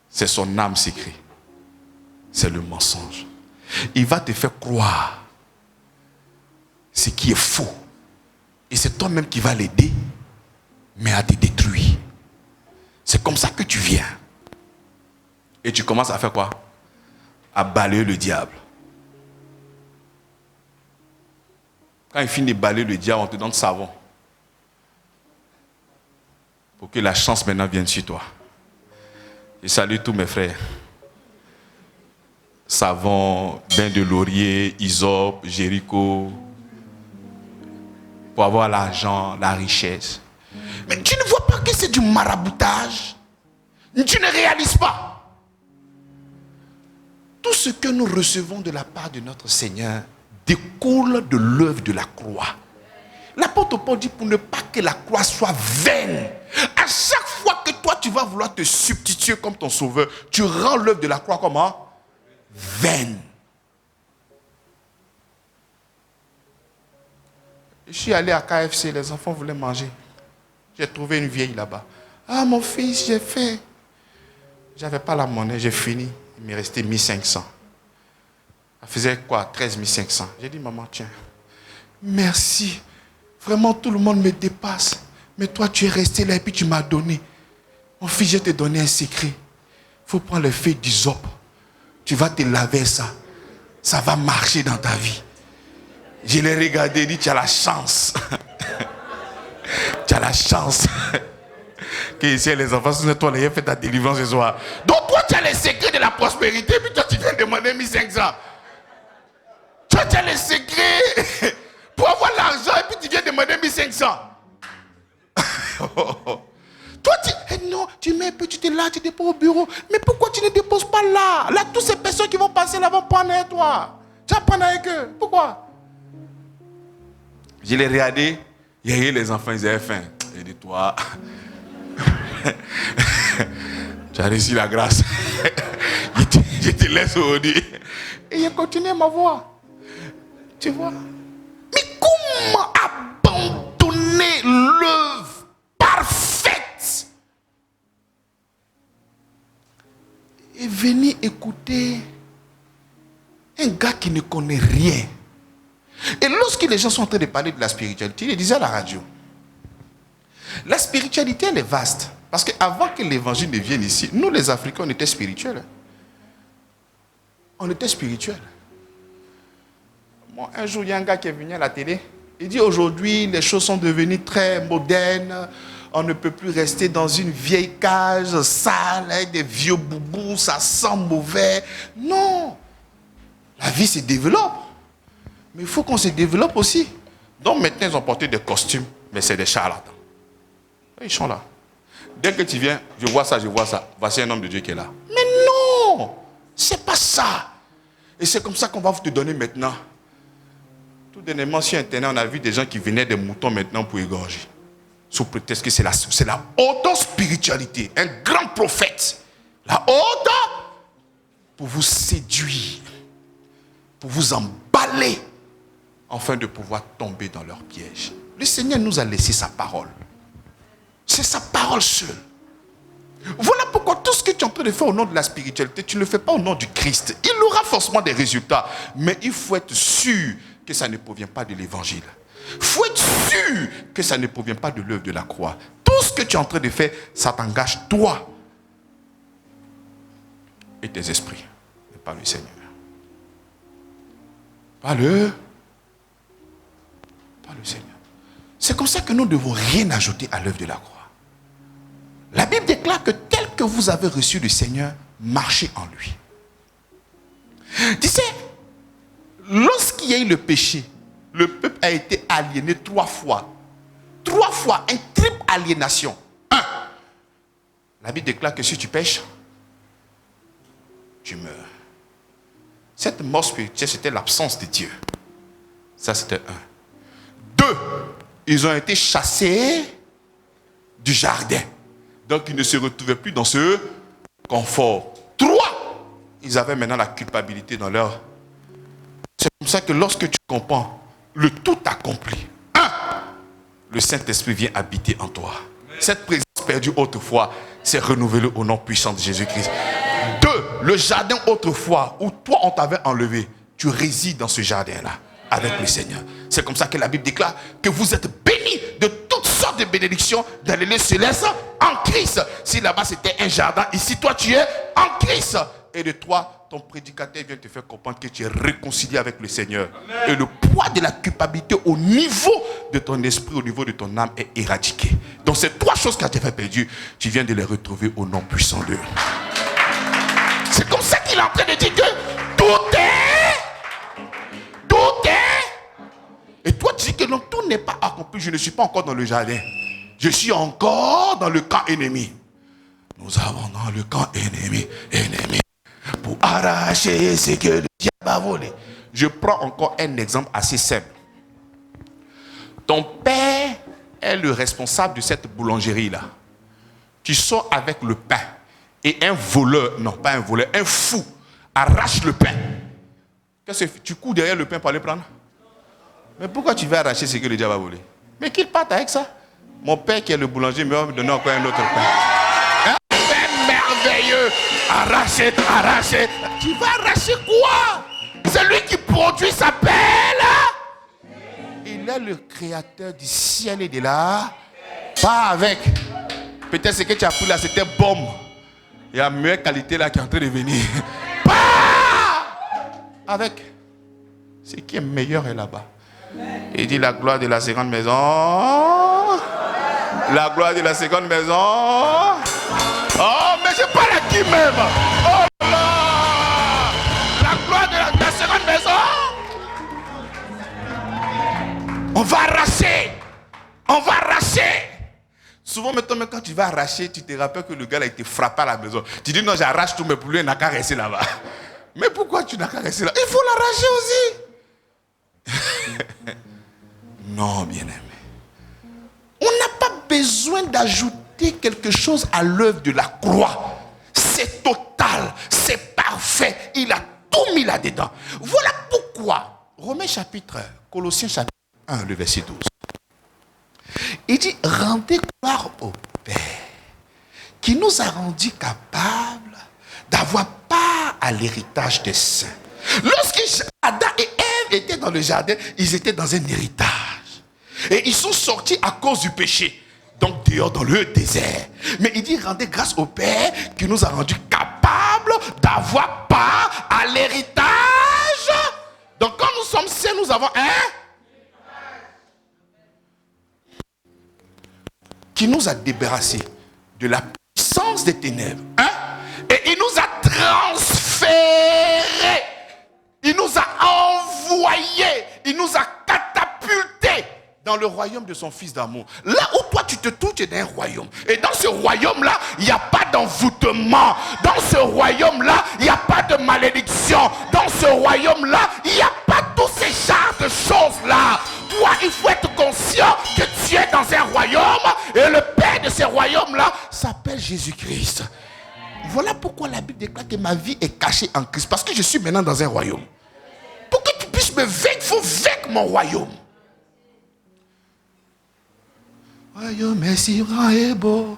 C'est son âme secrète. C'est le mensonge. Il va te faire croire ce qui est faux. Et c'est toi-même qui vas l'aider, mais à te détruire. C'est comme ça que tu viens. Et tu commences à faire quoi? À balayer le diable. Quand il finit de balayer le diable, on te donne savon. Pour que la chance maintenant vienne sur toi. Je salue tous mes frères. Savon, bain de laurier, hysope, Jéricho. Pour avoir l'argent, la richesse. Mais tu ne vois pas que c'est du maraboutage? Tu ne réalises pas. Tout ce que nous recevons de la part de notre Seigneur découle de l'œuvre de la croix. L'apôtre Paul dit pour ne pas que la croix soit vaine. À chaque fois que toi tu vas vouloir te substituer comme ton sauveur, tu rends l'œuvre de la croix comment? Vaine. Je suis allé à KFC, les enfants voulaient manger. J'ai trouvé une vieille là-bas. Ah mon fils, j'ai faim. J'avais pas la monnaie, j'ai fini. Il m'est resté 1500. Elle faisait quoi? 13 500. J'ai dit, maman, tiens. Merci. Vraiment, tout le monde me dépasse. Mais toi, tu es resté là et puis tu m'as donné. Mon fils, je t'ai donné un secret. Il faut prendre le feu d'hysope. Tu vas te laver ça. Ça va marcher dans ta vie. Je l'ai regardé et dit, tu as la chance. Tu as la chance. Que ici, les enfants, c'est toi, les fait ta délivrance ce soir. Donc, toi, tu as les secrets de la prospérité, puis toi, tu viens demander 1500. Toi, tu as les secrets pour avoir l'argent, et puis tu viens demander 1500. Toi, non, tu mets un peu, tu te là, tu déposes au bureau. Mais pourquoi tu ne déposes pas là? Là, toutes ces personnes qui vont passer là vont prendre avec toi. Tu vas prendre avec eux. Pourquoi? Je l'ai regardé, il y a eu les enfants, ils avaient faim. Et dit, toi, tu as reçu la grâce. Je te laisse aujourd'hui. Et il a continué ma voix. Tu vois? Mais comment abandonner l'œuvre parfaite et venir écouter un gars qui ne connaît rien? Et lorsque les gens sont en train de parler de la spiritualité, ils disaient à la radio, la spiritualité, elle est vaste. Parce qu'avant que l'évangile ne vienne ici, nous les Africains, on était spirituels. On était spirituels. Moi, un jour, il y a un gars qui est venu à la télé. Il dit aujourd'hui, les choses sont devenues très modernes. On ne peut plus rester dans une vieille cage sale, avec des vieux boubous, ça sent mauvais. Non. La vie se développe. Mais il faut qu'on se développe aussi. Donc maintenant, ils ont porté des costumes, mais c'est des charlatans. Ils sont là. Dès que tu viens, je vois ça. Voici un homme de Dieu qui est là. Mais non, c'est pas ça. Et c'est comme ça qu'on va vous te donner maintenant. Tout dernièrement, sur Internet, on a vu des gens qui venaient des moutons maintenant pour égorger. Sous prétexte que c'est la haute spiritualité. Un grand prophète. La haute pour vous séduire. Pour vous emballer. Afin de pouvoir tomber dans leur piège. Le Seigneur nous a laissé sa parole. C'est sa parole seule. Voilà pourquoi tout ce que tu es en train de faire au nom de la spiritualité, tu ne le fais pas au nom du Christ. Il aura forcément des résultats. Mais il faut être sûr que ça ne provient pas de l'évangile. Il faut être sûr que ça ne provient pas de l'œuvre de la croix. Tout ce que tu es en train de faire, ça t'engage toi et tes esprits. Et pas le Seigneur. Pas le Seigneur. C'est comme ça que nous ne devons rien ajouter à l'œuvre de la croix. La Bible déclare que tel que que vous avez reçu le Seigneur, marchez en lui. Tu sais, lorsqu'il y a eu le péché, le peuple a été aliéné 3 fois. 3 fois, un triple aliénation. 1. La Bible déclare que si tu pêches, tu meurs. Cette mort spirituelle, c'était l'absence de Dieu. Ça, c'était 1. 2. Ils ont été chassés du jardin. Donc, ils ne se retrouvaient plus dans ce confort. 3. Ils avaient maintenant la culpabilité dans leur... C'est comme ça que lorsque tu comprends le tout accompli, 1. Le Saint-Esprit vient habiter en toi. Cette présence perdue autrefois s'est renouvelée au nom puissant de Jésus-Christ. 2. Le jardin autrefois où toi on t'avait enlevé, tu résides dans ce jardin-là avec le Seigneur. C'est comme ça que la Bible déclare que vous êtes bénis de toutes sortes de bénédictions dans les lieux célestes en Christ. Si là-bas c'était un jardin, ici toi tu es en Christ. Et de toi, ton prédicateur vient te faire comprendre que tu es réconcilié avec le Seigneur. Amen. Et le poids de la culpabilité au niveau de ton esprit, au niveau de ton âme est éradiqué. Donc ces 3 choses qui t'avaient perdues, tu viens de les retrouver au nom puissant de Dieu. C'est comme ça qu'il est en train de dire que tout est. Et toi tu dis que non, tout n'est pas accompli. Je ne suis pas encore dans le jardin. Je suis encore dans le camp ennemi. Nous avons dans le camp ennemi. Pour arracher ce que le diable a volé. Je prends encore un exemple assez simple. Ton père est le responsable de cette boulangerie-là. Tu sors avec le pain et un voleur, non pas un voleur, un fou arrache le pain. Qu'est-ce que tu cours derrière le pain pour aller prendre? Mais pourquoi tu vas arracher ce que le diable a volé? Mais qu'il parte avec ça. Mon père qui est le boulanger va me donner encore un autre pain. Un pain merveilleux. Arracher. Tu vas arracher quoi? Celui qui produit s'appelle. Il est le créateur du ciel et de la. Pas avec. Peut-être ce que tu as pris là, c'était bombe. Il y a une meilleure qualité là qui est en train de venir. Pas avec. Ce qui est meilleur est là-bas. Il dit la gloire de la seconde maison. La gloire de la seconde maison. Oh, mais je parle à qui même? Oh là! La gloire de la seconde maison. On va arracher. Souvent, maintenant, quand tu vas arracher, tu te rappelles que le gars a été frappé à la maison. Tu dis non, j'arrache tout, mais pour lui, il n'a qu'à rester là-bas. Mais pourquoi tu n'as qu'à rester là? Il faut l'arracher aussi. Non, bien-aimé. On n'a pas besoin d'ajouter quelque chose à l'œuvre de la croix. C'est total, c'est parfait. Il a tout mis là-dedans. Voilà pourquoi, Colossiens chapitre 1, le verset 12. Il dit, rendez gloire au Père, qui nous a rendus capables d'avoir part à l'héritage des saints. Lorsque Adam et Ève étaient dans le jardin, ils étaient dans un héritage. Et ils sont sortis à cause du péché. Donc dehors dans le désert. Mais il dit, rendez grâce au Père qui nous a rendus capables d'avoir part à l'héritage. Donc quand nous sommes saints, nous avons un qui nous a débarrassés de la puissance des ténèbres. Et il nous a transférés. Il nous a envoyés. Il nous a catapultés dans le royaume de son fils d'amour. Là où toi tu te trouves, tu es dans un royaume. Et dans ce royaume-là, il n'y a pas d'envoûtement. Dans ce royaume-là, il n'y a pas de malédiction. Dans ce royaume-là, il n'y a pas tous ces genres de choses-là. Toi, il faut être conscient que tu es dans un royaume et le Père de ce royaume-là s'appelle Jésus-Christ. Voilà pourquoi la Bible déclare que ma vie est cachée en Christ. Parce que je suis maintenant dans un royaume. Pour que tu puisses me vaincre, il faut vaincre mon royaume. Royaume est si grand et beau,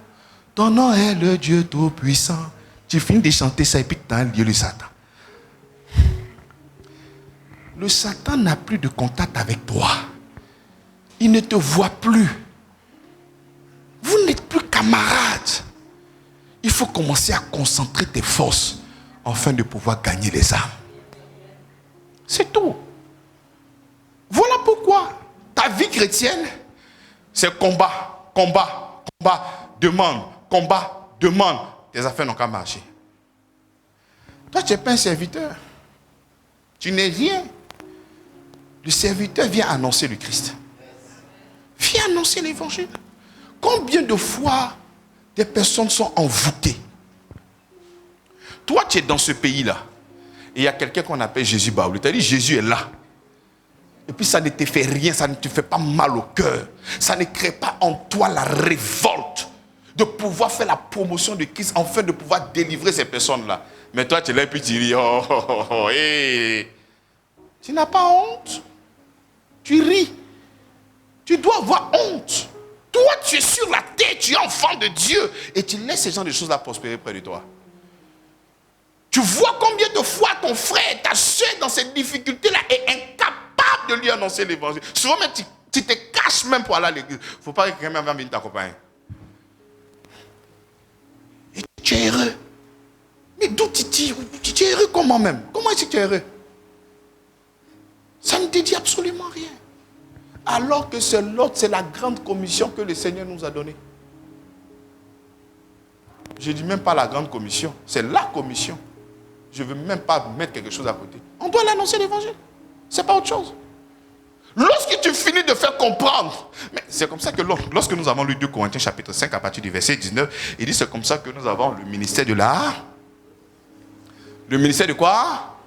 ton nom est le Dieu Tout-Puissant. Tu finis de chanter ça et puis tu as un lieu le Satan. Le Satan n'a plus de contact avec toi. Il ne te voit plus. Vous n'êtes plus camarades. Il faut commencer à concentrer tes forces afin de pouvoir gagner les âmes. C'est tout. Voilà pourquoi ta vie chrétienne, c'est combat, demande. tes affaires n'ont qu'à marcher. Toi, tu n'es pas un serviteur. Tu n'es rien. Le serviteur vient annoncer le Christ. Viens annoncer l'évangile. Combien de fois des personnes sont envoûtées? Toi, tu es dans ce pays-là. Et il y a quelqu'un qu'on appelle Jésus Baoulé. Tu as dit, Jésus est là. Et puis ça ne te fait rien, ça ne te fait pas mal au cœur. Ça ne crée pas en toi la révolte de pouvoir faire la promotion de Christ, afin de pouvoir délivrer ces personnes-là. Mais toi, tu es là et puis tu dis, hey. Tu n'as pas honte. Tu ris. Tu dois avoir honte. Toi, tu es sur la terre, tu es enfant de Dieu. Et tu laisses ces gens de choses-là prospérer près de toi. Tu vois combien de fois ton frère, ta soeur dans cette difficulté-là est incapable de lui annoncer l'évangile. Souvent même, tu te caches même pour aller à l'église. Il ne faut pas que quelqu'un vienne t'accompagner. Et tu es heureux. Mais d'où tu es heureux comment même? Comment est-ce que tu es heureux? Ça ne te dit absolument rien. Alors que c'est l'autre, c'est la grande commission que le Seigneur nous a donnée. Je ne dis même pas la grande commission, c'est la commission. Je ne veux même pas mettre quelque chose à côté. On doit l'annoncer l'évangile. Ce n'est pas autre chose. Lorsque tu finis de faire comprendre, mais c'est comme ça que lorsque nous avons lu 2 Corinthiens chapitre 5 à partir du verset 19, il dit c'est comme ça que nous avons le ministère de la... Le ministère de quoi?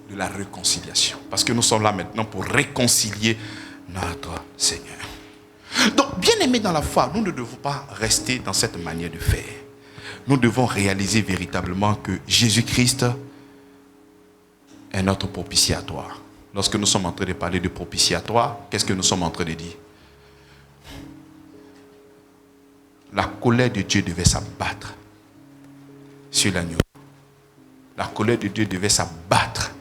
De la réconciliation. Parce que nous sommes là maintenant pour réconcilier notre Seigneur. Donc, bien aimés dans la foi, nous ne devons pas rester dans cette manière de faire. Nous devons réaliser véritablement que Jésus-Christ est notre propitiatoire. Lorsque nous sommes en train de parler de propitiatoire, qu'est-ce que nous sommes en train de dire? La colère de Dieu devait s'abattre sur l'agneau. La colère de Dieu devait s'abattre.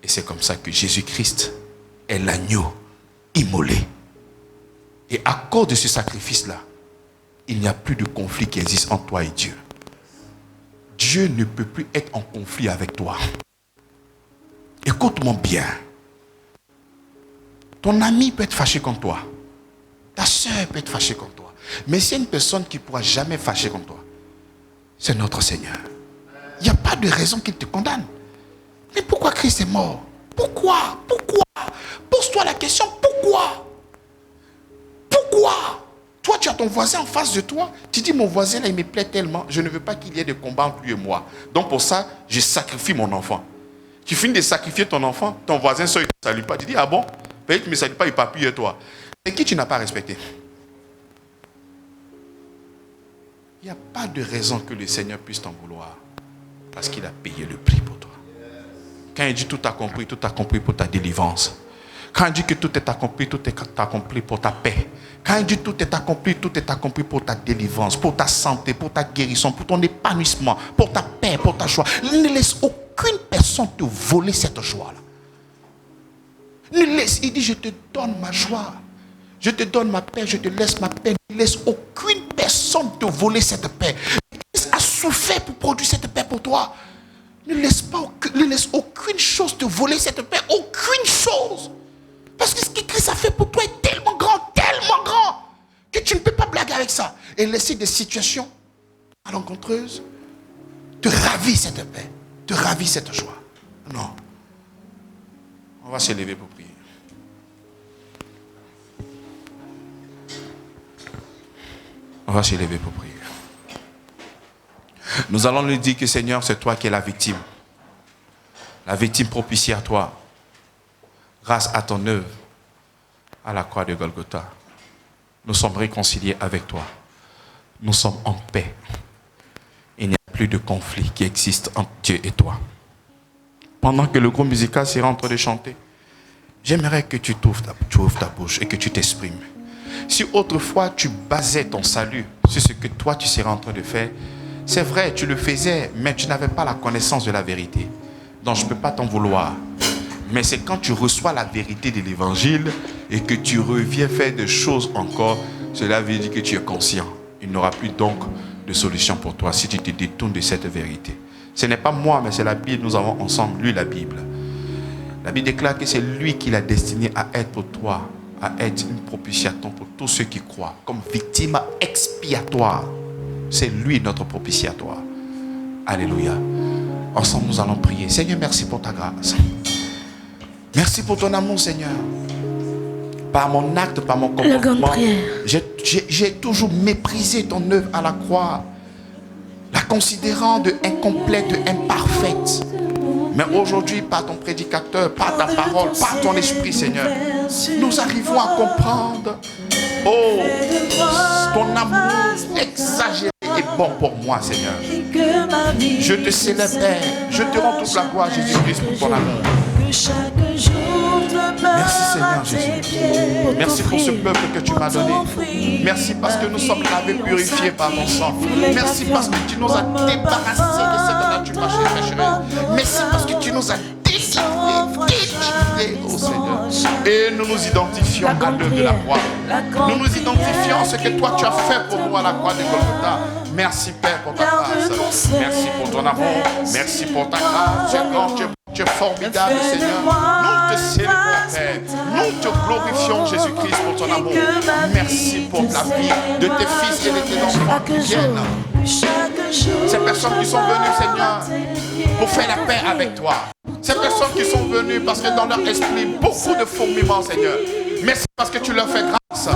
Et c'est comme ça que Jésus-Christ est l'agneau immolé. Et à cause de ce sacrifice-là, il n'y a plus de conflit qui existe entre toi et Dieu. Dieu ne peut plus être en conflit avec toi. Écoute-moi bien. Ton ami peut être fâché contre toi. Ta soeur peut être fâchée contre toi. Mais c'est une personne qui ne pourra jamais fâcher contre toi. C'est notre Seigneur. Il n'y a pas de raison qu'il te condamne. Mais pourquoi Christ est mort? Pourquoi? Pose-toi la question, pourquoi? Toi, tu as ton voisin en face de toi. Tu dis, mon voisin, là, il me plaît tellement. Je ne veux pas qu'il y ait de combat entre lui et moi. Donc, pour ça, je sacrifie mon enfant. Tu finis de sacrifier ton enfant, ton voisin, ça, il ne te salue pas. Tu dis, ah bon? Peut-être qu'il ne me salue pas, il papille et toi. C'est qui tu n'as pas respecté? Il n'y a pas de raison que le Seigneur puisse t'en vouloir. Parce qu'il a payé le prix pour toi. Quand il dit tout accompli pour ta délivrance. Quand il dit que tout est accompli pour ta paix. Quand il dit tout est accompli pour ta délivrance, pour ta santé, pour ta guérison, pour ton épanouissement, pour ta paix, pour ta joie. Ne laisse aucune personne te voler cette joie-là. Il dit, je te donne ma joie. Je te donne ma paix, je te laisse ma paix. Ne laisse aucune personne te voler cette paix. Christ a souffert pour produire cette paix pour toi. Ne laisse aucune chose te voler cette paix. Aucune chose. Parce que ce que Christ a fait pour toi est tellement grand, que tu ne peux pas blaguer avec ça. Et laisser des situations malencontreuses te ravir cette paix, te ravir cette joie. Non. On va se lever pour prier. On va se lever pour prier. Nous allons lui dire que Seigneur, c'est toi qui es la victime. La victime propitiatoire. Grâce à ton œuvre à la croix de Golgotha, nous sommes réconciliés avec toi. Nous sommes en paix. Il n'y a plus de conflit qui existe entre Dieu et toi. Pendant que le groupe musical sera en train de chanter, j'aimerais que tu ouvres ta bouche et que tu t'exprimes. Si autrefois tu basais ton salut sur ce que toi tu seras en train de faire, c'est vrai, tu le faisais, mais tu n'avais pas la connaissance de la vérité. Donc je ne peux pas t'en vouloir. Mais c'est quand tu reçois la vérité de l'évangile et que tu reviens faire des choses encore, cela veut dire que tu es conscient. Il n'y aura plus donc de solution pour toi si tu te détournes de cette vérité. Ce n'est pas moi, mais c'est la Bible. Nous avons ensemble lu la Bible. La Bible déclare que c'est lui qui l'a destiné à être pour toi, à être une propitiation pour tous ceux qui croient, comme victime expiatoire. C'est lui notre propitiatoire. Alléluia. Ensemble, nous allons prier. Seigneur, merci pour ta grâce. Merci pour ton amour, Seigneur. Par mon acte, par mon comportement, j'ai toujours méprisé ton œuvre à la croix, la considérant de incomplète, de imparfaite. Mais aujourd'hui, par ton prédicateur, par ta parole, par ton esprit, Seigneur, nous arrivons à comprendre, oh, ton amour exagéré est bon pour moi, Seigneur. Je te célèbre, Père. Je te rends toute la gloire, Jésus-Christ, pour ton amour. Merci, Seigneur Jésus. Merci pour ce peuple que tu m'as donné. Merci parce que nous sommes lavés, purifiés par ton sang. Merci parce que tu nous as débarrassés de cette nature pécheresse. Merci parce que tu nous as délivrés, oh Seigneur. Et nous nous identifions à l'œuvre de la croix. Nous nous identifions à ce que toi tu as fait pour nous à la croix de Golgotha. Merci Père pour ta grâce. Merci pour ton amour. Merci pour ta grâce. Tu es grand, tu es formidable, Seigneur. Nous te célébrons, Père. Nous te glorifions, Jésus-Christ, pour ton amour. Merci pour la vie de tes fils et de tes enfants qui viennent. Ces personnes qui sont venues, Seigneur, pour faire la paix avec toi. Ces personnes qui sont venues parce que dans leur esprit, beaucoup de fourmillements, Seigneur. Merci parce que tu leur fais grâce.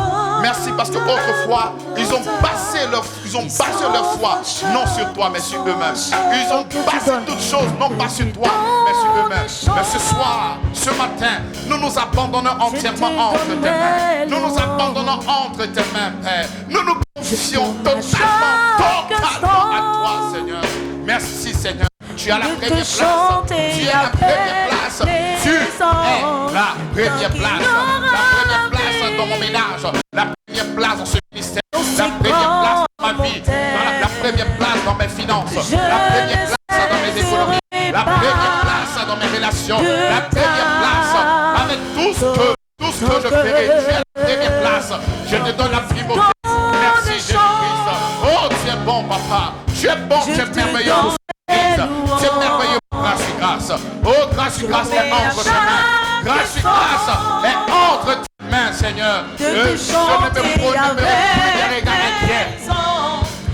Merci parce qu'autrefois, ils ont basé leur foi, non sur toi, mais sur eux-mêmes. Ils ont basé toutes choses, non pas sur toi, mais sur eux-mêmes. Mais ce soir, ce matin, nous nous abandonnons entièrement entre tes mains. Nous nous abandonnons entre tes mains, Père. Nous nous confions totalement à toi, Seigneur. Merci, Seigneur. Tu as la première place. Tu es la première place. Tu es la première place. La première place dans mon ménage. La première place dans ce ministère. La première place dans ma vie. La première place dans mes finances. La première place dans mes économies. La première place dans mes relations. La première place avec tout ce que je ferai. Tu es la première place. Je te donne la primauté. Merci Jésus-Christ. Oh, tu es bon, papa. Tu es bon, tu es merveilleux. C'est merveilleux, grâce et grâce. Oh, grâce et grâce est entre tes mains. Grâce et grâce est entre tes mains, Seigneur. Je ne me promènerai plus des regards inquiets.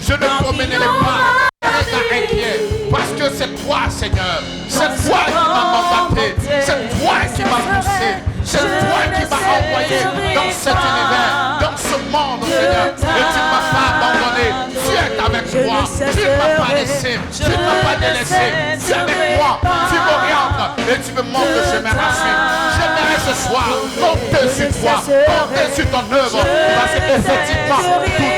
Je ne promènerai pas des regards inquiets. Parce que c'est toi, Seigneur. C'est toi qui m'as mandaté. C'est toi qui m'as poussé. C'est toi qui m'as envoyé dans cet univers, dans ce monde, Seigneur. Et tu ne m'as pas abandonné. Tu es avec moi. Tu ne m'as pas laissé. Tu ne m'as pas délaissé. Tu es avec moi. Tu m'orientes et tu me montres le chemin à suivre. J'aimerais ce soir compter sur toi, compter sur ton œuvre. Parce qu'effectivement, tout